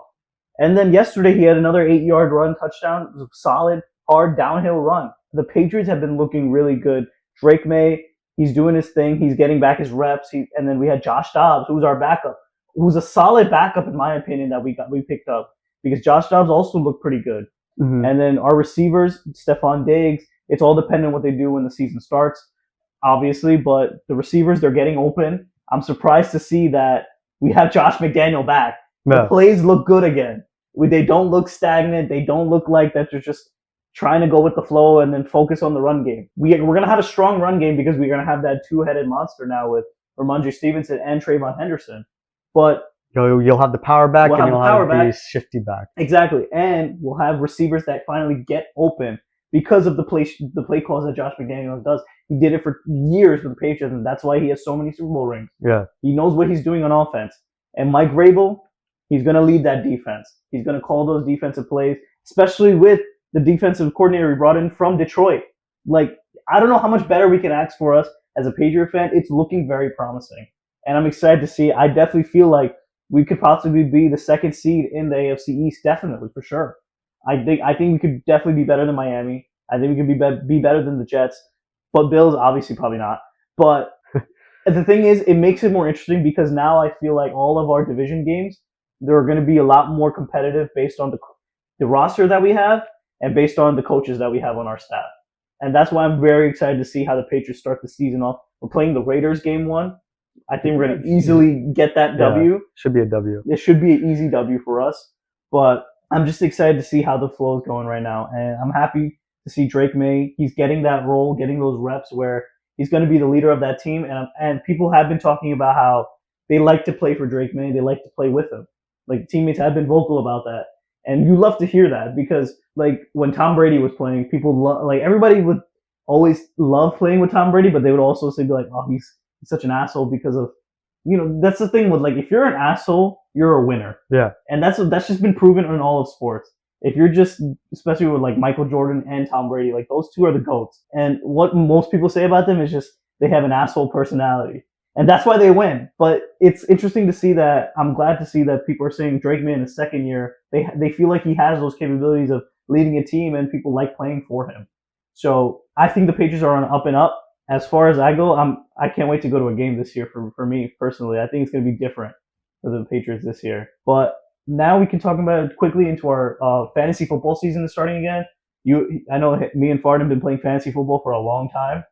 Speaker 1: And then yesterday he had another 8-yard run touchdown. It was a solid, hard downhill run. The Patriots have been looking really good. Drake May, he's doing his thing. He's getting back his reps. And then we had Josh Dobbs, who's our backup, who's a solid backup in my opinion that we picked up because Josh Dobbs also looked pretty good. And then our receivers, Stephon Diggs, it's all dependent on what they do when the season starts, obviously. But the receivers, they're getting open. I'm surprised to see that we have Josh McDaniel back. The plays look good again. They don't look stagnant. They don't look like that they're just trying to go with the flow and then focus on the run game. We're going to have a strong run game because we're going to have that two-headed monster now with Ramondre Stevenson and Trayvon Henderson. But
Speaker 2: you'll have the power back and you'll have the shifty back.
Speaker 1: Exactly. And we'll have receivers that finally get open because of the play calls that Josh McDaniels does. He did it for years with the Patriots, and that's why he has so many Super Bowl rings.
Speaker 2: Yeah.
Speaker 1: He knows what he's doing on offense. And Mike Vrabel, he's going to lead that defense. He's going to call those defensive plays, especially with the defensive coordinator we brought in from Detroit. Like, I don't know how much better we can ask for us as a Patriot fan. It's looking very promising. And I'm excited to see. I definitely feel like we could possibly be the second seed in the AFC East, definitely, for sure. I think we could definitely be better than Miami. I think we could be better than the Jets. But Bills, obviously, probably not. But the thing is, it makes it more interesting because now I feel like all of our division games, they're going to be a lot more competitive based on the roster that we have and based on the coaches that we have on our staff. And that's why I'm very excited to see how the Patriots start the season off. We're playing the Raiders game 1. I think we're going to easily get that W.
Speaker 2: Should be a W.
Speaker 1: It should be an easy W for us. But I'm just excited to see how the flow is going right now. And I'm happy to see Drake May. He's getting that role, getting those reps where he's going to be the leader of that team. And people have been talking about how they like to play for Drake May. They like to play with him. Like, teammates have been vocal about that. And you love to hear that because, like, when Tom Brady was playing, everybody would always love playing with Tom Brady, but they would also say, like, oh, he's such an asshole because of, that's the thing with, like, if you're an asshole, you're a winner.
Speaker 2: Yeah.
Speaker 1: And that's just been proven in all of sports. If you're just, especially with, like, Michael Jordan and Tom Brady, like, those two are the GOATs. And what most people say about them is just they have an asshole personality. And that's why they win. But it's interesting to see that. I'm glad to see that people are saying Drake May in his second year, they feel like he has those capabilities of leading a team and people like playing for him. So I think the Patriots are on up and up. As far as I go, I can't wait to go to a game this year for me personally. I think it's going to be different for the Patriots this year. But now we can talk about it quickly into our fantasy football season is starting again. I know me and Fard have been playing fantasy football for a long time.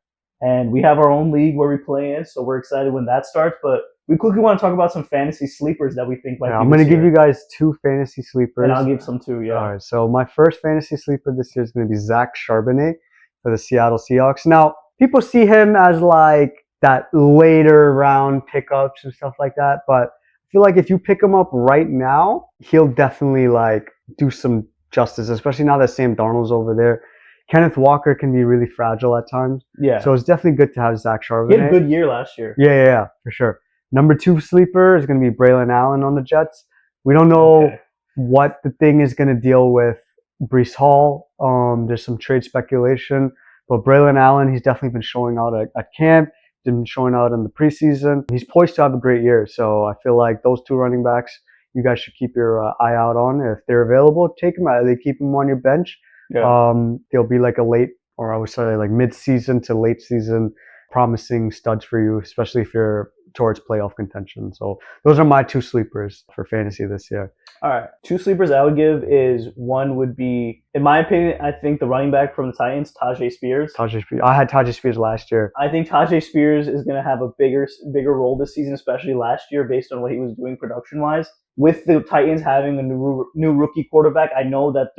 Speaker 1: And we have our own league where we play in, so we're excited when that starts. But we quickly want to talk about some fantasy sleepers that we think might be
Speaker 2: I'm going to give you guys 2 fantasy sleepers.
Speaker 1: And I'll give some too, yeah.
Speaker 2: All right, so my first fantasy sleeper this year is going to be Zach Charbonnet for the Seattle Seahawks. Now, people see him as like that later round pickups and stuff like that, but I feel like if you pick him up right now, he'll definitely like do some justice, especially now that Sam Darnold's over there. Kenneth Walker can be really fragile at times.
Speaker 1: Yeah.
Speaker 2: So it's definitely good to have Zach Charbonnet.
Speaker 1: He had a good year last year.
Speaker 2: Yeah, for sure. Number 2 sleeper is going to be Braylon Allen on the Jets. We don't know what the thing is going to deal with Breece Hall. There's some trade speculation. But Braylon Allen, he's definitely been showing out at camp. He's been showing out in the preseason. He's poised to have a great year. So I feel like those 2 running backs, you guys should keep your eye out on. If they're available, take them out. They keep them on your bench. Yeah. They'll be like a late, or I would say like mid-season to late season promising studs for you, especially if you're towards playoff contention. So those are my 2 sleepers for fantasy this year.
Speaker 1: All right. 2 sleepers I would give is one would be, in my opinion, I think the running back from the Titans, Tajay Spears.
Speaker 2: I had Tajay Spears last year.
Speaker 1: I think Tajay Spears is going to have a bigger role this season, especially last year based on what he was doing production-wise. With the Titans having a new rookie quarterback, I know that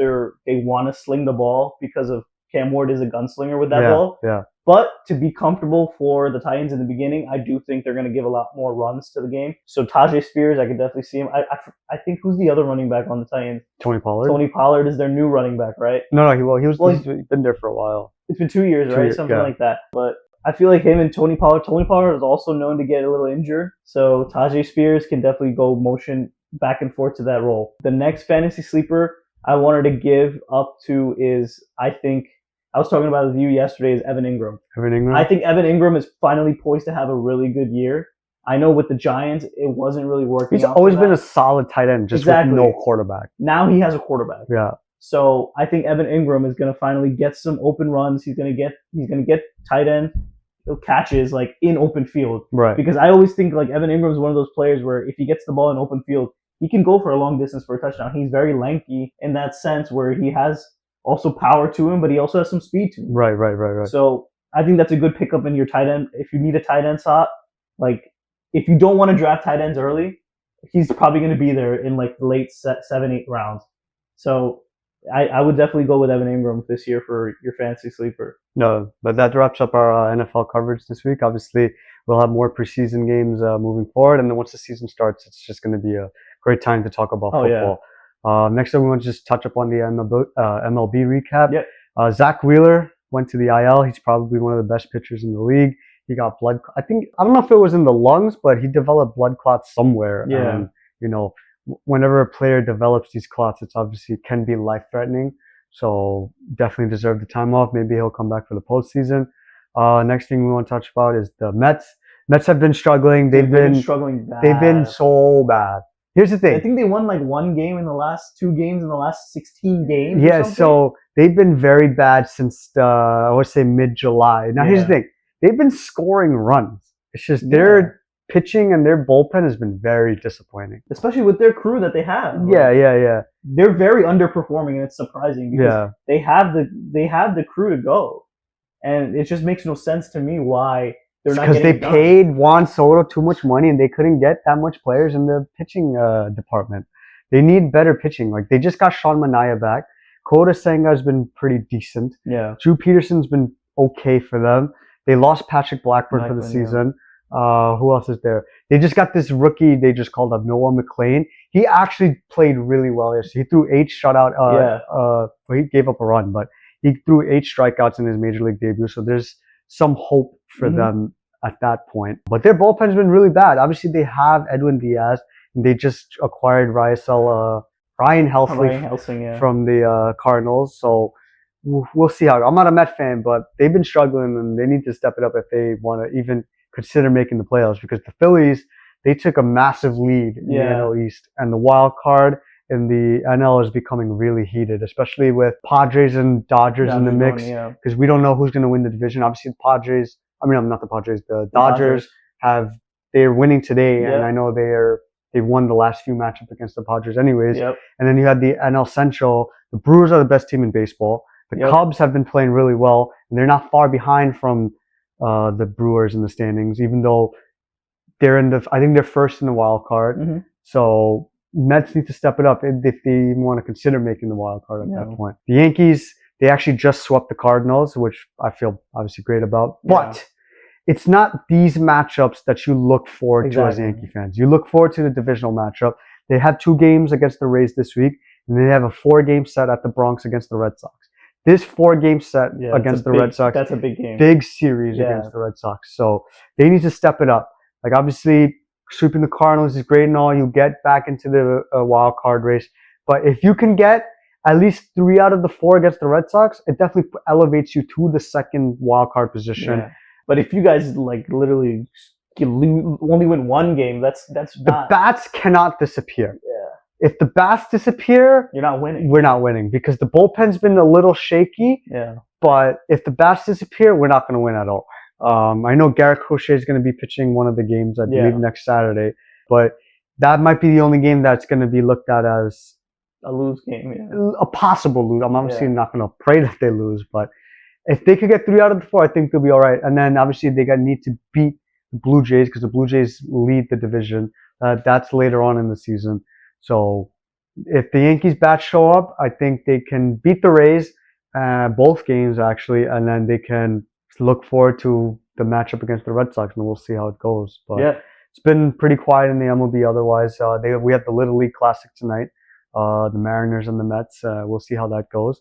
Speaker 1: they want to sling the ball because of Cam Ward is a gunslinger with that ball.
Speaker 2: Yeah.
Speaker 1: But to be comfortable for the Titans in the beginning, I do think they're going to give a lot more runs to the game. So Tajay Spears, I could definitely see him. I think who's the other running back on the Titans?
Speaker 2: Tony Pollard.
Speaker 1: Tony Pollard is their new running back, right?
Speaker 2: No, he's been there for a while.
Speaker 1: It's been 2 years, right? Something like that. But I feel like him and Tony Pollard is also known to get a little injured. So Tajay Spears can definitely go motion back and forth to that role. The next fantasy sleeper I wanted to give up to is, I was talking about with you yesterday, is Evan Ingram. I think Evan Ingram is finally poised to have a really good year. I know with the Giants, it wasn't really working.
Speaker 2: He's always been a solid tight end, just with no quarterback.
Speaker 1: Now he has a quarterback.
Speaker 2: Yeah.
Speaker 1: So I think Evan Ingram is going to finally get some open runs. He's going to get tight end catches like in open field.
Speaker 2: Right.
Speaker 1: Because I always think like Evan Ingram is one of those players where if he gets the ball in open field, he can go for a long distance for a touchdown. He's very lanky in that sense where he has also power to him, but he also has some speed to him.
Speaker 2: Right.
Speaker 1: So I think that's a good pickup in your tight end. If you need a tight end slot, like if you don't want to draft tight ends early, he's probably going to be there in like the late 7-8 rounds. So I would definitely go with Evan Ingram this year for your fantasy sleeper.
Speaker 2: No, but that wraps up our NFL coverage this week. Obviously, we'll have more preseason games moving forward, and then once the season starts, it's just going to be a great time to talk about
Speaker 1: Oh yeah.
Speaker 2: football. Next up, we want to just touch up on the MLB recap.
Speaker 1: Yep.
Speaker 2: Zach Wheeler went to the IL. He's probably one of the best pitchers in the league. He got blood. I don't know if it was in the lungs, but he developed blood clots somewhere.
Speaker 1: Yeah.
Speaker 2: And you know, whenever a player develops these clots, it's obviously can be life threatening. So definitely deserve the time off. Maybe he'll come back for the postseason. Next thing we want to touch about is the Mets. Mets have been struggling. They've been
Speaker 1: struggling bad.
Speaker 2: They've been so bad. Here's the thing.
Speaker 1: I think they won like one game in the last 2 games in the last 16 games.
Speaker 2: Yeah, so they've been very bad since I would say mid-July. Now here's the thing. They've been scoring runs. It's just their pitching and their bullpen has been very disappointing.
Speaker 1: Especially with their crew that they have.
Speaker 2: Yeah.
Speaker 1: They're very underperforming, and it's surprising because they have the crew to go. And it just makes no sense to me why they're not getting it done.
Speaker 2: Because they paid Juan Soto too much money and they couldn't get that much players in the pitching department. They need better pitching. Like they just got Sean Manaea back. Kota Senga's been pretty decent.
Speaker 1: Yeah.
Speaker 2: Drew Peterson's been okay for them. They lost Patrick Blackburn for the season. Who else is there? They just got this rookie they just called up, Noah McLean. He actually played really well yesterday. He threw 8 shutout. Well, he gave up a run, but he threw 8 strikeouts in his major league debut. So there's some hope for them at that point. But their bullpen's been really bad. Obviously, they have Edwin Diaz. And they just acquired Ryan Helsing from the Cardinals. So we'll see how. I'm not a Met fan, but they've been struggling and they need to step it up if they want to even consider making the playoffs, because the Phillies, they took a massive lead in the NL East, and the wild card in the NL is becoming really heated, especially with Padres and Dodgers in the mix, because we don't know who's going to win the division. Obviously, the Dodgers they're winning today, and I know they won the last few matchups against the Padres anyways. And then you had the NL Central. The Brewers are the best team in baseball. The Cubs have been playing really well, and they're not far behind from the Brewers in the standings, even though they're I think they're first in the wild card. So Mets need to step it up if they even want to consider making the wild card at that point. The Yankees, they actually just swept the Cardinals, which I feel obviously great about. But it's not these matchups that you look forward to as Yankee fans. You look forward to the divisional matchup. They have 2 games against the Rays this week, and they have a 4-game set at the Bronx against the Red Sox. This 4-game set against the Red Sox,
Speaker 1: that's a big game.
Speaker 2: Big series against the Red Sox. So they need to step it up. Like obviously, sweeping the Cardinals is great and all. You get back into the wild card race. But if you can get at least 3 out of the 4 against the Red Sox, it definitely elevates you to the second wild card position.
Speaker 1: Yeah. But if you guys like literally only win 1 game, that's
Speaker 2: the bats cannot disappear. If the bats disappear,
Speaker 1: you're not winning.
Speaker 2: We're not winning because the bullpen's been a little shaky. But if the bats disappear, we're not going to win at all. I know Garrett Crochet is going to be pitching one of the games, I believe, next Saturday. But that might be the only game that's going to be looked at as
Speaker 1: a lose game.
Speaker 2: A possible lose. I'm obviously not going to pray that they lose, but if they could get 3 out of the 4, I think they'll be all right. And then obviously they need to beat the Blue Jays because the Blue Jays lead the division. That's later on in the season. So if the Yankees bats show up, I think they can beat the Rays, both games actually, and then they can look forward to the matchup against the Red Sox, and we'll see how it goes. But it's been pretty quiet in the MLB otherwise. We have the Little League Classic tonight, the Mariners and the Mets. We'll see how that goes.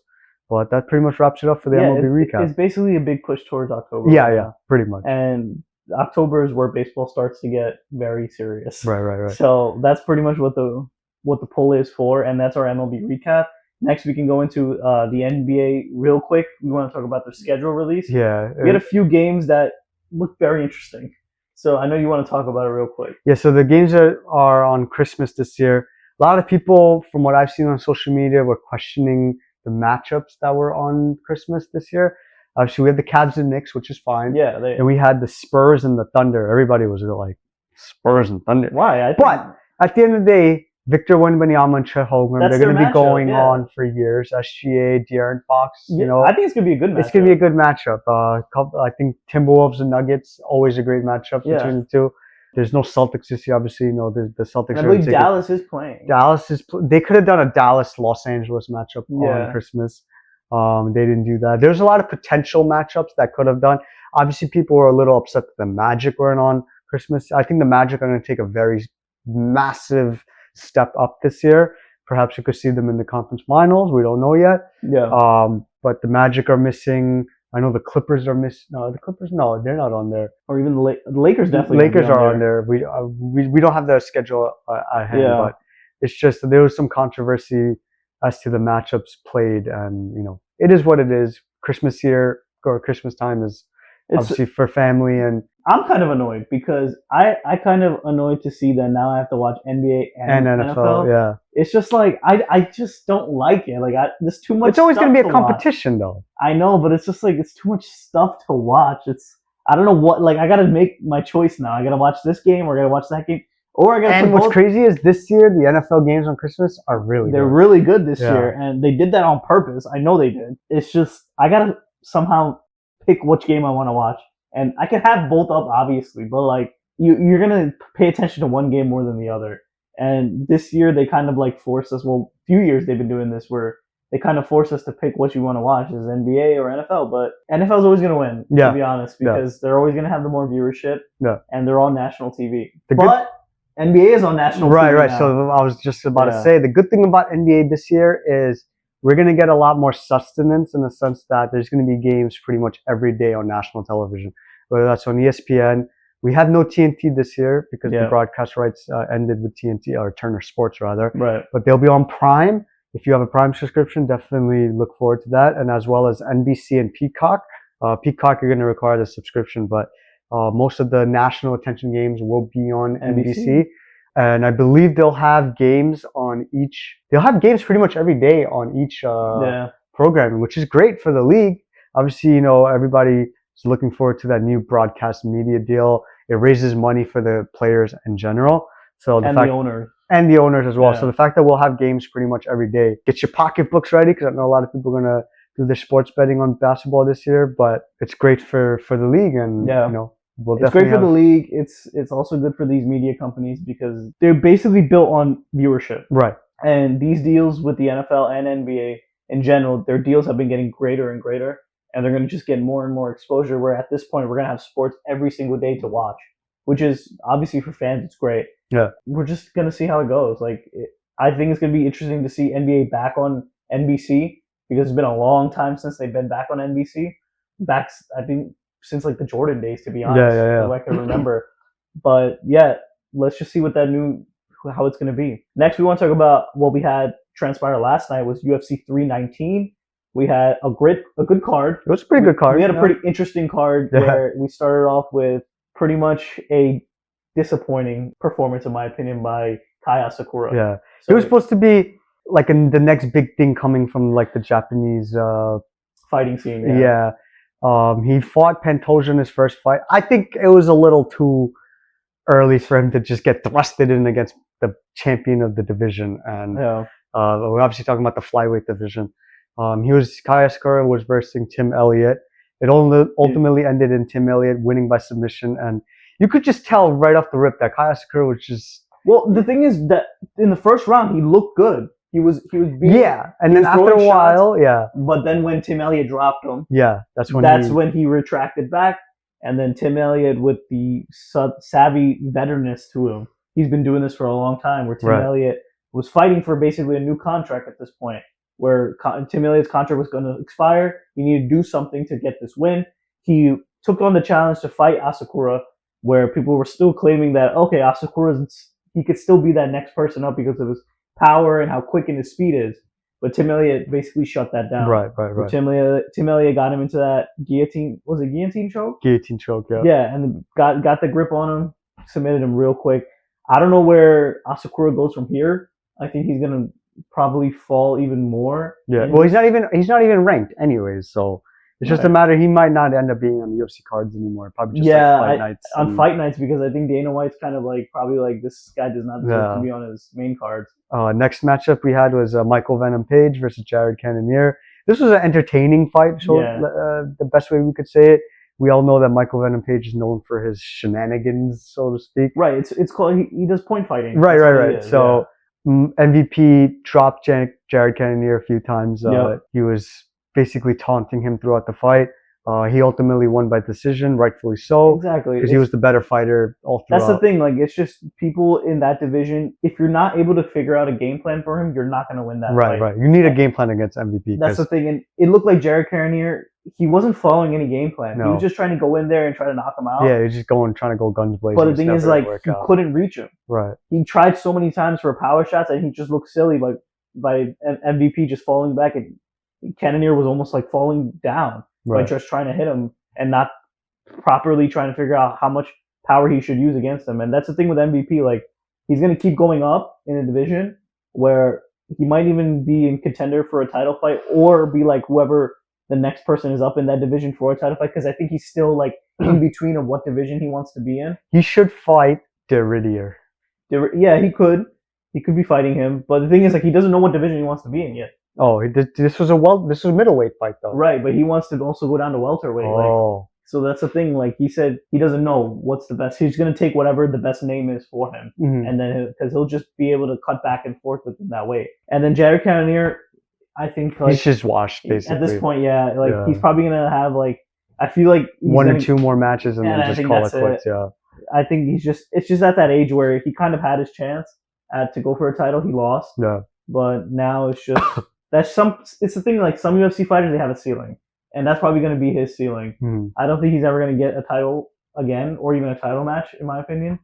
Speaker 2: But that pretty much wraps it up for the MLB recap.
Speaker 1: It's basically a big push towards October.
Speaker 2: Yeah, pretty much.
Speaker 1: And October is where baseball starts to get very serious.
Speaker 2: Right.
Speaker 1: So that's pretty much what the poll is for, and that's our MLB recap. Next, we can go into the NBA real quick. We want to talk about their schedule release. We had a few games that look very interesting. So I know you want to talk about it real quick. Yeah,
Speaker 2: so the games are on Christmas this year. A lot of people, from what I've seen on social media, were questioning the matchups that were on Christmas this year. Obviously, we had the Cavs and Knicks, which is fine. And we had the Spurs and the Thunder. Everybody was like, Spurs and Thunder.
Speaker 1: Why?
Speaker 2: But at the end of the day, Victor Wembanyama and Chet Holmgren, they're going to be going on for years. SGA, De'Aaron Fox,
Speaker 1: I think it's going to be a good matchup.
Speaker 2: It's going to be a good matchup. I think Timberwolves and Nuggets, always a great matchup between the two. There's no Celtics this year, obviously. You know, the Celtics.
Speaker 1: And I believe Dallas is playing.
Speaker 2: They could have done a Dallas-Los Angeles matchup on Christmas. They didn't do that. There's a lot of potential matchups that could have done. Obviously, people were a little upset that the Magic weren't on Christmas. I think the Magic are going to take a very massive step up this year. Perhaps you could see them in the conference finals. We don't know yet.
Speaker 1: Yeah.
Speaker 2: But the Magic are missing. I know the Clippers are missing. No, the Clippers, no, they're not on there.
Speaker 1: Or even the Lakers definitely.
Speaker 2: Lakers are on there. We don't have the schedule at hand, but it's just there was some controversy as to the matchups played, and you know, it is what it is. Christmas year or Christmas time is obviously for family, and
Speaker 1: I'm kind of annoyed because I kind of annoyed to see that now I have to watch NBA and NFL.
Speaker 2: Yeah,
Speaker 1: it's just like I just don't like it. Like there's too much.
Speaker 2: It's always
Speaker 1: going
Speaker 2: to be a competition, though.
Speaker 1: I know, but it's just like it's too much stuff to watch. I don't know what. Like I gotta make my choice now. I gotta watch this game, or I gotta watch that game, or I gotta.
Speaker 2: And what's crazy is this year the NFL games on Christmas are
Speaker 1: they're really good this year, and they did that on purpose. I know they did. It's just I gotta somehow pick which game I want to watch. And I can have both up, obviously, but like you're gonna pay attention to one game more than the other. And this year they kind of like forced us. Well, a few years they've been doing this where they kind of force us to pick what you want to watch, is NBA or NFL. But NFL is always gonna win, to be honest, because they're always gonna have the more viewership, and they're on national TV. But NBA is on national TV.
Speaker 2: Right. So I was just about to say the good thing about NBA this year is we're going to get a lot more sustenance in the sense that there's going to be games pretty much every day on national television, whether that's on ESPN. We have no TNT this year because the broadcast rights ended with TNT, or Turner Sports rather.
Speaker 1: Right.
Speaker 2: But they'll be on Prime. If you have a Prime subscription, definitely look forward to that. And as well as NBC and Peacock. Peacock, you're going to require the subscription, but most of the national attention games will be on NBC. And I believe they'll have games on each. They'll have games pretty much every day on each programming, which is great for the league. Obviously, you know, everybody is looking forward to that new broadcast media deal. It raises money for the players in general. So the owners as well. So the fact that we'll have games pretty much every day, get your pocketbooks ready, because I know a lot of people are gonna do their sports betting on basketball this year. But it's great for the league, and you know.
Speaker 1: It's great for the league. It's also good for these media companies because they're basically built on viewership.
Speaker 2: Right.
Speaker 1: And these deals with the NFL and NBA in general, their deals have been getting greater and greater, and they're going to just get more and more exposure, where at this point we're going to have sports every single day to watch, which is obviously for fans, it's great.
Speaker 2: Yeah.
Speaker 1: We're just going to see how it goes. I think it's going to be interesting to see NBA back on NBC because it's been a long time since they've been back on NBC. I think, since like the Jordan days, to be honest, I can remember. But let's just see how it's going to be. Next, we want to talk about what we had transpire last night was UFC 319. We had a good card.
Speaker 2: It was a pretty good card.
Speaker 1: We had a pretty interesting card where we started off with pretty much a disappointing performance, in my opinion, by Kai Asakura.
Speaker 2: Yeah, so it was supposed to be like the next big thing coming from like the Japanese
Speaker 1: fighting scene.
Speaker 2: He fought Pantoja in his first fight. I think it was a little too early for him to just get thrusted in against the champion of the division. And we're obviously talking about the flyweight division. Kai Asakura was versing Tim Elliott. It ultimately ended in Tim Elliott winning by submission. And you could just tell right off the rip that Kai Asakura was just...
Speaker 1: Well, the thing is that in the first round, he looked good. He was beating,
Speaker 2: and then after a while,
Speaker 1: But then when Tim Elliott dropped him,
Speaker 2: that's
Speaker 1: when he retracted back, and then Tim Elliott with the savvy veteranness to him, he's been doing this for a long time. Where Tim Elliott was fighting for basically a new contract at this point, where Tim Elliott's contract was going to expire. He needed to do something to get this win. He took on the challenge to fight Asakura, where people were still claiming that he could still be that next person up because of his power and how quick and his speed is, but Tim Elliott basically shut that down.
Speaker 2: Right.
Speaker 1: Tim Elliott got him into that guillotine. Was it guillotine choke?
Speaker 2: Guillotine choke, yeah.
Speaker 1: Yeah, and got the grip on him, submitted him real quick. I don't know where Asakura goes from here. I think he's gonna probably fall even more.
Speaker 2: Yeah. Well, he's not even ranked anyways, so it's just a matter. He might not end up being on UFC cards anymore. Probably just fight nights. On
Speaker 1: fight nights, because I think Dana White's kind of like probably like, this guy does not deserve to be on his main cards.
Speaker 2: Next matchup we had was Michael Venom Page versus Jared Cannonier. This was an entertaining fight, the best way we could say it. We all know that Michael Venom Page is known for his shenanigans, so to speak.
Speaker 1: Right. It's called he does point fighting.
Speaker 2: Right,
Speaker 1: That's
Speaker 2: right,
Speaker 1: what he
Speaker 2: right.
Speaker 1: is,
Speaker 2: So MVP dropped Jared Cannonier a few times.
Speaker 1: Yep.
Speaker 2: He was basically taunting him throughout the fight. He ultimately won by decision, rightfully so,
Speaker 1: exactly.
Speaker 2: because he was the better fighter all throughout.
Speaker 1: That's the thing. Like, it's just people in that division. If you're not able to figure out a game plan for him, you're not going to win that
Speaker 2: Right,
Speaker 1: fight.
Speaker 2: right. You need a game plan against MVP.
Speaker 1: That's the thing. And it looked like Jared Cannonier, he wasn't following any game plan.
Speaker 2: No.
Speaker 1: He was just trying to go in there and try to knock him out.
Speaker 2: Yeah, he was just trying to go guns blazing.
Speaker 1: But the thing is, like, he couldn't reach him.
Speaker 2: Right.
Speaker 1: He tried so many times for power shots, and he just looked silly by MVP just falling back. And Cannonier was almost like falling down by just trying to hit him and not properly trying to figure out how much power he should use against him. And that's the thing with MVP. Like, he's going to keep going up in a division where he might even be in contender for a title fight or be like whoever the next person is up in that division for a title fight, because I think he's still like in between of what division he wants to be in.
Speaker 2: He should fight Derridier.
Speaker 1: Yeah, he could. He could be fighting him, but the thing is, like, he doesn't know what division he wants to be in yet.
Speaker 2: Oh, this was a middleweight fight though.
Speaker 1: Right, but he wants to also go down to welterweight.
Speaker 2: Oh.
Speaker 1: So that's the thing. Like, he said, he doesn't know what's the best. He's gonna take whatever the best name is for him, and then because he'll just be able to cut back and forth with him that way. And then Jared Cannonier, I think like,
Speaker 2: he's just washed basically.
Speaker 1: At this point. Yeah, like he's probably gonna have like, I feel like
Speaker 2: one or two more matches and then just call it quits. Yeah,
Speaker 1: I think it's just at that age where he kind of had his chance to go for a title. He lost.
Speaker 2: Yeah,
Speaker 1: but now it's just it's the thing. Like, some UFC fighters, they have a ceiling, and that's probably going to be his ceiling. I don't think he's ever going to get a title again or even a title match, in my opinion.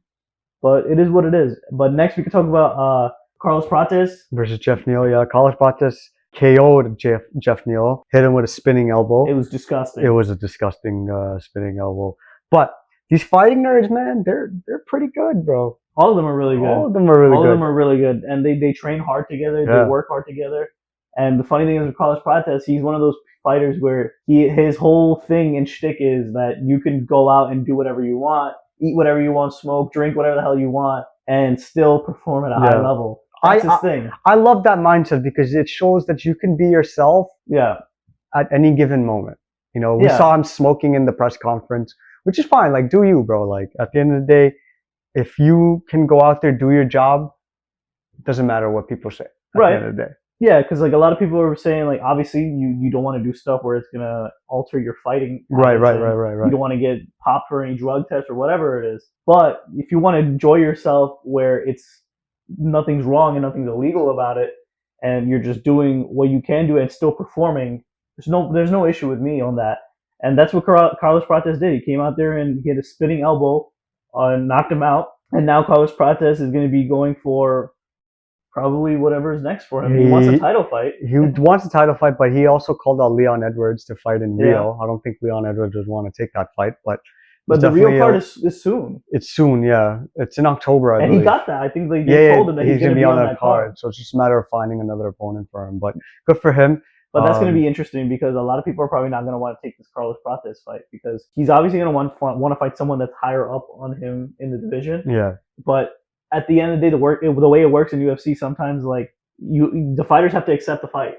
Speaker 1: But it is what it is. But next we can talk about Carlos Prates
Speaker 2: versus Jeff Neal. Yeah, Carlos Prates KO'd Jeff Neal, hit him with a spinning elbow.
Speaker 1: It was disgusting.
Speaker 2: It was a disgusting spinning elbow. But these fighting nerds, man, they're pretty good, bro.
Speaker 1: All of them are really good.
Speaker 2: All of them are
Speaker 1: really good, and they train hard together. Yeah. They work hard together. And the funny thing is with Carlos Prates, he's one of those fighters where his whole thing and shtick is that you can go out and do whatever you want, eat whatever you want, smoke, drink whatever the hell you want, and still perform at a high level. That's his thing.
Speaker 2: I love that mindset because it shows that you can be yourself.
Speaker 1: Yeah.
Speaker 2: At any given moment. You know, we saw him smoking in the press conference, which is fine. Like, do you, bro? Like, at the end of the day, if you can go out there, do your job, it doesn't matter what people say at the end of the day.
Speaker 1: Yeah, because like a lot of people are saying, like, obviously you don't want to do stuff where it's gonna alter your fighting.
Speaker 2: Right.
Speaker 1: You don't want to get popped for any drug test or whatever it is. But if you want to enjoy yourself, where nothing's wrong and nothing's illegal about it, and you're just doing what you can do and still performing, there's no issue with me on that. And that's what Carlos Prates did. He came out there and he had a spinning elbow, knocked him out, and now Carlos Prates is going to be going for probably whatever is next for him. He wants a title fight.
Speaker 2: He wants a title fight, but he also called out Leon Edwards to fight in Rio. I don't think Leon Edwards would want to take that fight, but
Speaker 1: the Rio part is soon.
Speaker 2: It's soon, yeah. It's in October, I believe.
Speaker 1: And he got that. I think they told him that he's going to be on that card.
Speaker 2: So it's just a matter of finding another opponent for him. But good for him.
Speaker 1: But that's going to be interesting because a lot of people are probably not going to want to take this Carlos Prates fight because he's obviously going to want to fight someone that's higher up on him in the division.
Speaker 2: Yeah.
Speaker 1: But at the end of the day, the way it works in UFC, sometimes like the fighters have to accept the fight.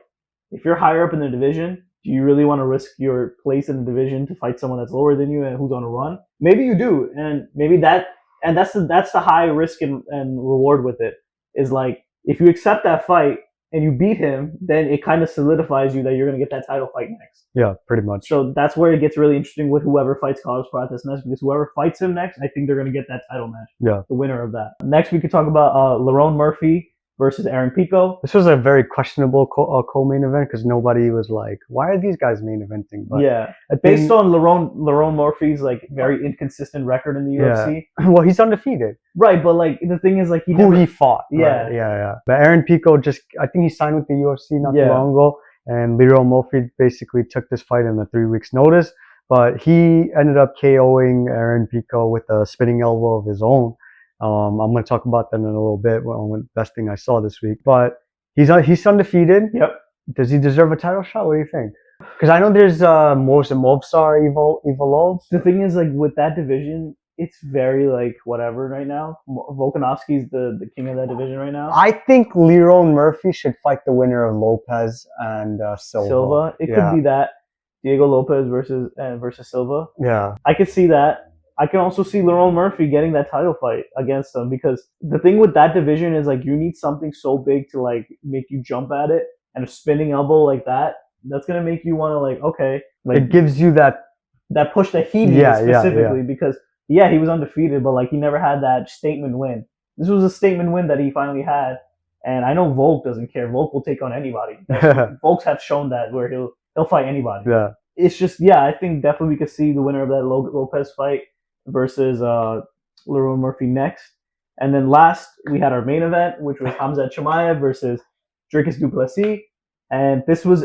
Speaker 1: If you're higher up in the division, do you really want to risk your place in the division to fight someone that's lower than you and who's on a run? Maybe you do, and maybe that's the high risk and reward with it. Is like, if you accept that fight and you beat him, then it kind of solidifies you that you're going to get that title fight next.
Speaker 2: Yeah, pretty much.
Speaker 1: So that's where it gets really interesting with whoever fights Carlos Prates next, because whoever fights him next, I think they're going to get that title match.
Speaker 2: Yeah.
Speaker 1: The winner of that. Next, we could talk about Lerone Murphy versus Aaron Pico.
Speaker 2: This was a very questionable co-main event because nobody was like, why are these guys main eventing? But
Speaker 1: based on Lerone Murphy's like very inconsistent record in the UFC.
Speaker 2: Well, he's undefeated.
Speaker 1: Right, but like the thing is like
Speaker 2: he fought. Yeah. Right? Yeah. But Aaron Pico I think he signed with the UFC not too long ago, and Lerone Murphy basically took this fight in a 3 weeks notice. But he ended up KOing Aaron Pico with a spinning elbow of his own. I'm going to talk about that in a little bit on the best thing I saw this week. But he's undefeated.
Speaker 1: Yep.
Speaker 2: Does he deserve a title shot? What do you think? Because I know there's Movsar Evolov.
Speaker 1: The thing is, like, with that division, it's very like whatever right now. Volkanovski's the king of that division right now.
Speaker 2: I think Lerone Murphy should fight the winner of Lopez and Silva.
Speaker 1: It could be that. Diego Lopez versus Silva.
Speaker 2: Yeah.
Speaker 1: I could see that. I can also see Lerone Murphy getting that title fight against him, because the thing with that division is like you need something so big to like make you jump at it, and a spinning elbow like that's gonna make you want to like, okay, like
Speaker 2: It gives you that
Speaker 1: push that he needed specifically,
Speaker 2: yeah.
Speaker 1: because yeah, he was undefeated, but like he never had that statement win. This was a statement win that he finally had, and I know Volk doesn't care. Volk will take on anybody. Volks have shown that where he'll fight anybody.
Speaker 2: Yeah.
Speaker 1: It's just, yeah, I think definitely we could see the winner of that Lopez fight versus Lerone Murphy next. And then last, we had our main event, which was Khamzat Chimaev versus Dricus du Plessis. And this was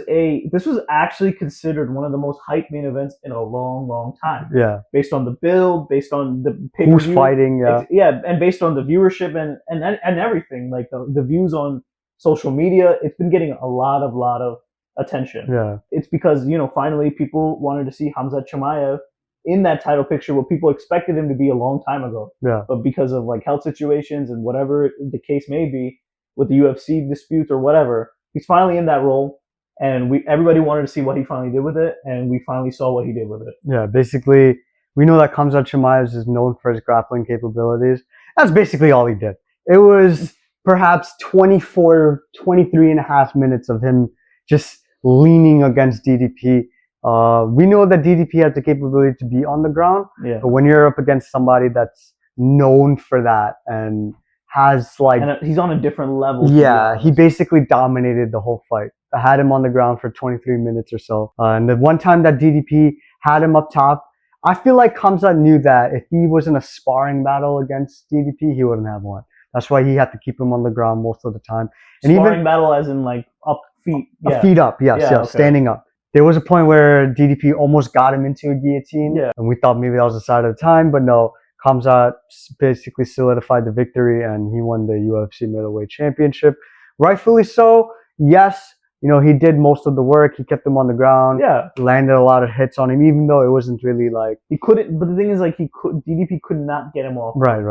Speaker 1: actually considered one of the most hyped main events in a long, long time.
Speaker 2: Yeah.
Speaker 1: Based on the build, based on the
Speaker 2: pay-per-view, who's fighting,
Speaker 1: yeah, and based on the viewership and everything, like the views on social media, it's been getting a lot of attention.
Speaker 2: Yeah.
Speaker 1: It's because, finally people wanted to see Khamzat Chimaev in that title picture, what people expected him to be a long time ago.
Speaker 2: Yeah.
Speaker 1: But because of like health situations and whatever the case may be with the UFC disputes or whatever, he's finally in that role, and everybody wanted to see what he finally did with it, and we finally saw what he did with it.
Speaker 2: Yeah, basically, we know that Khamzat Chimaev is known for his grappling capabilities. That's basically all he did. It was perhaps 23 and a half minutes of him just leaning against DDP. We know that DDP has the capability to be on the ground, but when you're up against somebody that's known for that and has like...
Speaker 1: And he's on a different level.
Speaker 2: Yeah, he basically dominated the whole fight. I had him on the ground for 23 minutes or so. And the one time that DDP had him up top, I feel like Khamzat knew that if he was in a sparring battle against DDP, he wouldn't have won. That's why he had to keep him on the ground most of the time. And
Speaker 1: sparring battle as in like up feet?
Speaker 2: Yeah. Feet up, yes, okay. Standing up. There was a point where DDP almost got him into a guillotine. Yeah. And we thought maybe that was the side of the time, but no. Khamzat basically solidified the victory, and he won the UFC middleweight championship. Rightfully so. Yes, he did most of the work. He kept him on the ground. Yeah. Landed a lot of hits on him, even though it wasn't really like...
Speaker 1: He couldn't, but the thing is, like, DDP could not get him off.
Speaker 2: Right.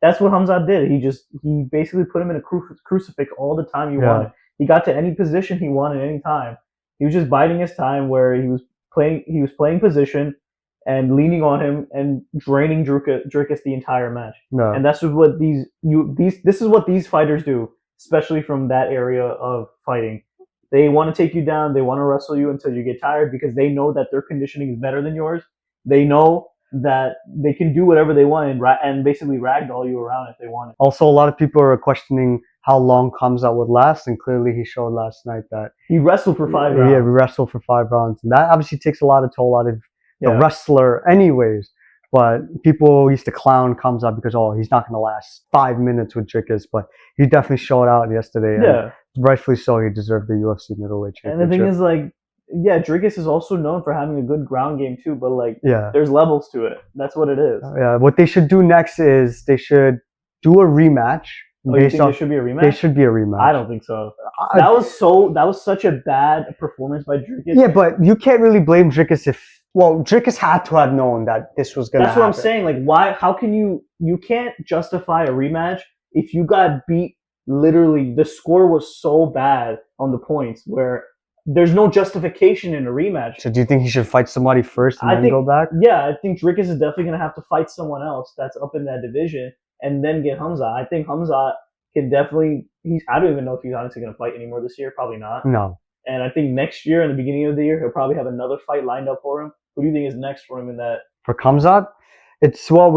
Speaker 1: That's what Khamzat did. He basically put him in a crucifix all the time he wanted. He got to any position he wanted any time. He was just biding his time where he was playing position and leaning on him and draining Dricus the entire match. No. And that's what this is what these fighters do, especially from that area of fighting. They want to take you down. They want to wrestle you until you get tired, because they know that their conditioning is better than yours. They know that they can do whatever they want and basically ragdoll you around if they want it.
Speaker 2: Also, a lot of people are questioning how long Khamzat would last, and clearly he showed last night that
Speaker 1: he wrestled for 5 rounds.
Speaker 2: Yeah, he wrestled for 5 rounds, and that obviously takes a lot of toll out of the wrestler anyways. But people used to clown Khamzat because, he's not going to last 5 minutes with Dricus, but he definitely showed out yesterday. Yeah. And rightfully so, he deserved the UFC middleweight championship.
Speaker 1: And the thing is, like, Dricus is also known for having a good ground game too, but like, there's levels to it. That's what it is.
Speaker 2: Yeah, what they should do next is they should do a rematch.
Speaker 1: You think there should be a rematch?
Speaker 2: There should be a rematch.
Speaker 1: I don't think so. That was such a bad performance by Dricus.
Speaker 2: Yeah, but you can't really blame Dricus Dricus had to have known that this was going to happen.
Speaker 1: That's what I'm saying. Like, why? How can you can't justify a rematch if you got beat? Literally, the score was so bad on the points where there's no justification in a rematch.
Speaker 2: So do you think he should fight somebody first and then go back?
Speaker 1: Yeah, I think Dricus is definitely going to have to fight someone else that's up in that division and then get Khamzat. I think Khamzat can definitely... I don't even know if he's honestly going to fight anymore this year. Probably not.
Speaker 2: No.
Speaker 1: And I think next year, in the beginning of the year, he'll probably have another fight lined up for him. Who do you think is next for him in that?
Speaker 2: For Khamzat? We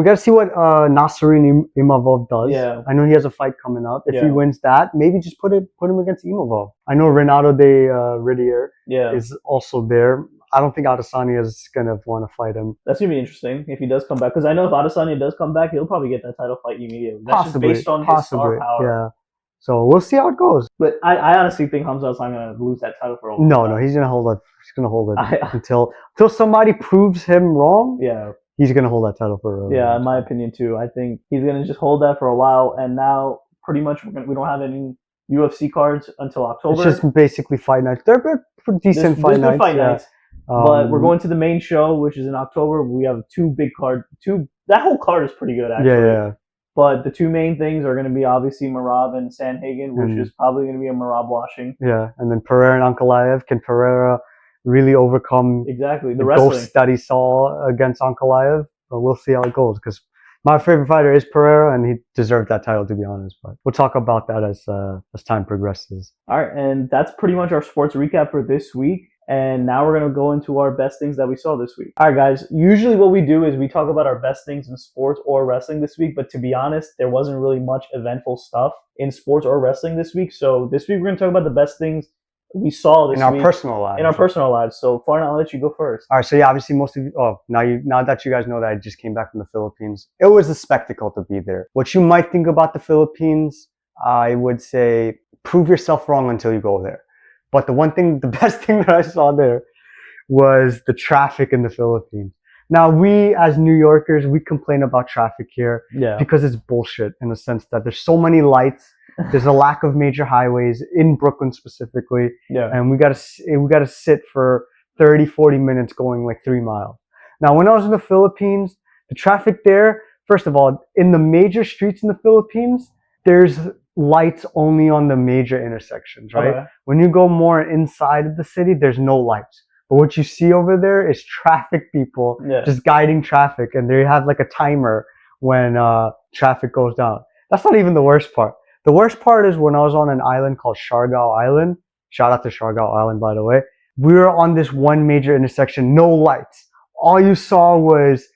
Speaker 2: got to see what Nasruddin Imavov does. Yeah. I know he has a fight coming up. If he wins that, maybe just put him against Imavov. I know Renato de Ridier is also there. I don't think Adesanya is going to want to fight him.
Speaker 1: That's going to be interesting if he does come back. Because I know if Adesanya does come back, he'll probably get that title fight immediately. That's
Speaker 2: possibly,
Speaker 1: just based on his star power.
Speaker 2: Yeah. So we'll see how it goes.
Speaker 1: But I honestly think Khamzat's not going to lose that title for a long time.
Speaker 2: No, he's going to hold it. He's going to hold it until somebody proves him wrong.
Speaker 1: Yeah.
Speaker 2: He's going to hold that title for a
Speaker 1: really long time. In my opinion too. I think he's going to just hold that for a while, and now pretty much we don't have any UFC cards until October.
Speaker 2: It's just basically fight nights. They're decent fight nights.
Speaker 1: But we're going to the main show, which is in October. We have 2 big cards. That whole card is pretty good, actually.
Speaker 2: Yeah.
Speaker 1: But the 2 main things are going to be obviously Merab and Sandhagen, which is probably going to be a Merab washing.
Speaker 2: Yeah, and then Pereira and Ankalaev. Can Pereira really overcome
Speaker 1: Exactly. The
Speaker 2: the
Speaker 1: wrestling.
Speaker 2: ghost that he saw against Ankalaev. But we'll see how it goes, because my favorite fighter is Pereira, and he deserved that title, to be honest. But we'll talk about that as time progresses.
Speaker 1: All right, and that's pretty much our sports recap for this week. And now we're going to go into our best things that we saw this week. All right, guys. Usually what we do is we talk about our best things in sports or wrestling this week. But to be honest, there wasn't really much eventful stuff in sports or wrestling this week. So this week we're going to talk about the best things we saw this
Speaker 2: in our
Speaker 1: week
Speaker 2: personal lives.
Speaker 1: in our personal lives. So Farna, I'll let you go first.
Speaker 2: All right, so yeah, obviously most of you, now that you guys know that I just came back from the Philippines, it was a spectacle to be there. What you might think about the Philippines, I would say prove yourself wrong until you go there. But the best thing that I saw there was the traffic in the Philippines. Now, we as New Yorkers, we complain about traffic here because it's bullshit, in the sense that there's so many lights. There's a lack of major highways in Brooklyn specifically. And we gotta sit for 30, 40 minutes going like 3 miles. Now, when I was in the Philippines, the traffic there, first of all, in the major streets in the Philippines, there's lights only on the major intersections, right?
Speaker 1: Okay.
Speaker 2: When you go more inside of the city, there's no lights. But what you see over there is traffic people just guiding traffic, and they have like a timer when traffic goes down. That's not even the worst part. The worst part is when I was on an island called Siargao Island. Shout out to Siargao Island, by the way. We were on this one major intersection, no lights. All you saw was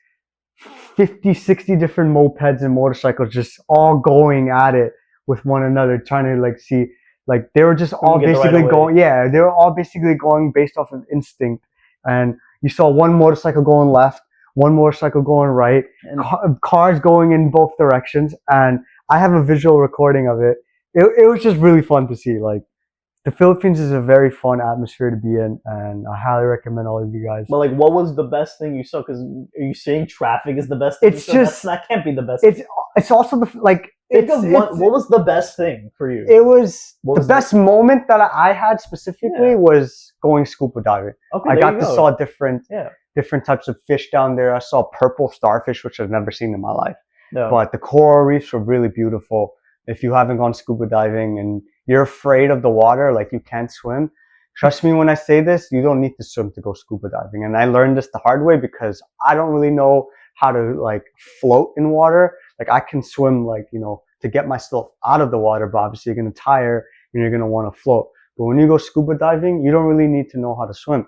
Speaker 2: 50, 60 different mopeds and motorcycles just all going at it with one another, trying to like see, like they were just all basically going, they were all basically going based off of instinct. And you saw one motorcycle going left, one motorcycle going right, cars going in both directions. And I have a visual recording of it. It was just really fun to see. Like, the Philippines is a very fun atmosphere to be in, and I highly recommend all of you guys.
Speaker 1: But like, what was the best thing you saw? Because are you saying traffic is the best thing?
Speaker 2: It's just
Speaker 1: that can't be the best.
Speaker 2: It's also the like.
Speaker 1: What was the best thing for you?
Speaker 2: It was the best moment that I had specifically was going scuba diving.
Speaker 1: Okay,
Speaker 2: I got to saw different types of fish down there. I saw purple starfish, which I've never seen in my life. But the coral reefs were really beautiful. If you haven't gone scuba diving and you're afraid of the water, like you can't swim, trust me when I say this, you don't need to swim to go scuba diving. And I learned this the hard way, because I don't really know how to like float in water. Like, I can swim, like, you know, to get myself out of the water, but obviously you're going to tire and you're going to want to float. But when you go scuba diving, you don't really need to know how to swim.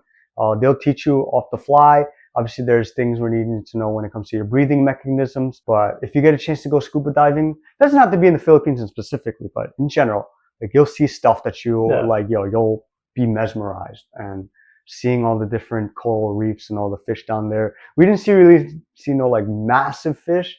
Speaker 2: They'll teach you off the fly. Obviously, there's things we need to know when it comes to your breathing mechanisms. But if you get a chance to go scuba diving, it doesn't have to be in the Philippines specifically, but in general, like, you'll see stuff that you like, you'll be mesmerized. And seeing all the different coral reefs and all the fish down there, we didn't really see no like massive fish,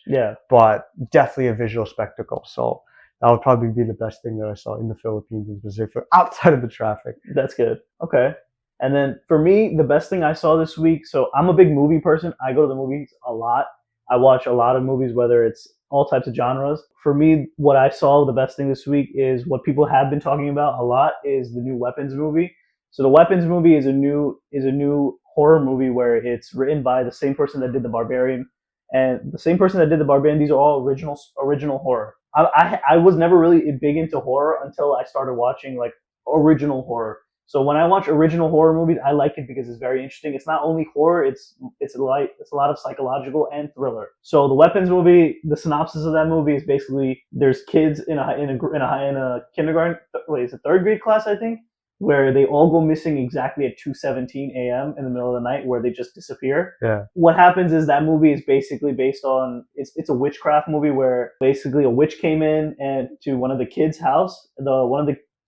Speaker 2: but definitely a visual spectacle. So that would probably be the best thing that I saw in the Philippines in specific, outside of the traffic.
Speaker 1: That's good. Okay. And then for me, the best thing I saw this week, so I'm a big movie person. I go to the movies a lot. I watch a lot of movies, whether it's all types of genres. For me, what I saw, the best thing this week is what people have been talking about a lot, is the new Weapons movie. So the Weapons movie is a new horror movie where it's written by the same person that did The Barbarian, and the same person that did The Barbarian. These are all original horror. I was never really big into horror until I started watching like original horror. So when I watch original horror movies, I like it because it's very interesting. It's not only horror; it's a lot of psychological and thriller. So the Weapons movie, the synopsis of that movie is basically there's kids in a kindergarten. Wait, it's a third grade class, I think, where they all go missing exactly at 2:17 a.m. in the middle of the night, where they just disappear. What happens is that movie is basically based on it's a witchcraft movie where basically a witch came in and to one of the kids' house.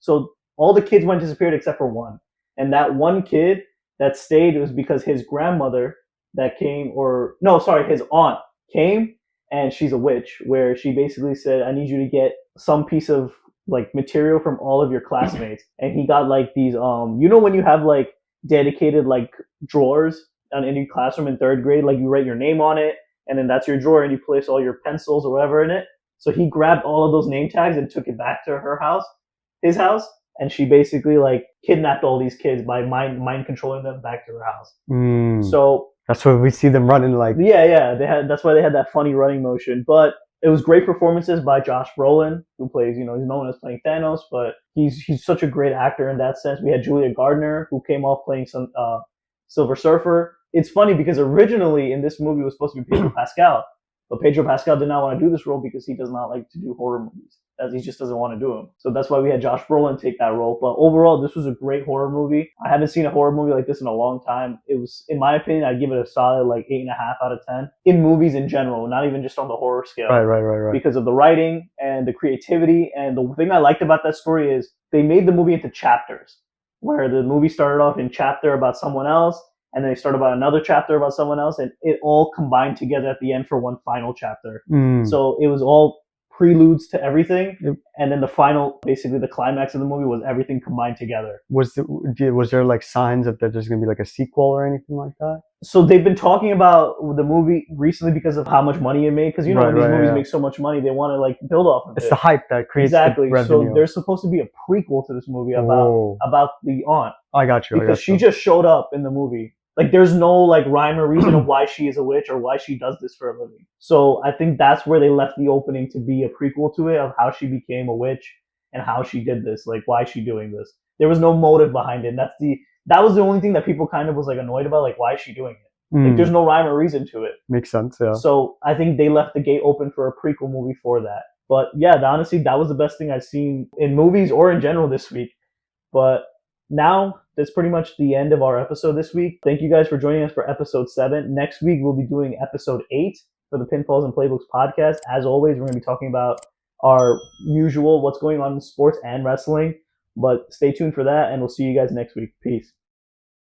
Speaker 1: So all the kids went disappeared except for one. And that one kid that stayed was because his grandmother his aunt came, and she's a witch, where she basically said, I need you to get some piece of like material from all of your classmates. And he got like these, when you have like dedicated like drawers in your classroom in third grade, like you write your name on it, and then that's your drawer, and you place all your pencils or whatever in it. So he grabbed all of those name tags and took it back to his house. And she basically like kidnapped all these kids by mind controlling them back to her house. So
Speaker 2: that's why we see them running like.
Speaker 1: That's why they had that funny running motion. But It was great performances by Josh Brolin, who plays, he's known as playing Thanos, but he's such a great actor in that sense. We had Julia Gardner, who came off playing some Silver Surfer. It's funny because originally in this movie it was supposed to be Pedro Pascal, but Pedro Pascal did not want to do this role because he does not like to do horror movies, as he just doesn't want to do them. So that's why we had Josh Brolin take that role. But overall, this was a great horror movie. I haven't seen a horror movie like this in a long time. It was, in my opinion, I'd give it a solid like 8.5 out of 10 in movies in general, not even just on the horror scale.
Speaker 2: Right.
Speaker 1: Because of the writing and the creativity. And the thing I liked about that story is they made the movie into chapters, where the movie started off in chapter about someone else, and then they start about another chapter about someone else, and it all combined together at the end for one final chapter. So it was all preludes to everything, and then the final, basically the climax of the movie was everything combined together.
Speaker 2: Was there like signs that there's going to be like a sequel or anything like that?
Speaker 1: So they've been talking about the movie recently because of how much money it made, because when these movies make so much money, they want to like build off of it.
Speaker 2: It's the hype that creates the revenue.
Speaker 1: So there's supposed to be a prequel to this movie about the aunt.
Speaker 2: I got you.
Speaker 1: Because she just showed up in the movie. Like, there's no like rhyme or reason of why she is a witch or why she does this for a living. So I think that's where they left the opening to be a prequel to it, of how she became a witch and how she did this. Like, why is she doing this? There was no motive behind it. And that was the only thing that people kind of was like annoyed about. Like, why is she doing it? Like, there's no rhyme or reason to it.
Speaker 2: Makes sense, yeah.
Speaker 1: So I think they left the gate open for a prequel movie for that. But yeah, honestly, that was the best thing I've seen in movies or in general this week. But now, that's pretty much the end of our episode this week. Thank you guys for joining us for episode 7. Next week, we'll be doing episode 8 for the Pinfalls and Playbooks podcast. As always, we're going to be talking about our usual what's going on in sports and wrestling. But stay tuned for that, and we'll see you guys next week. Peace.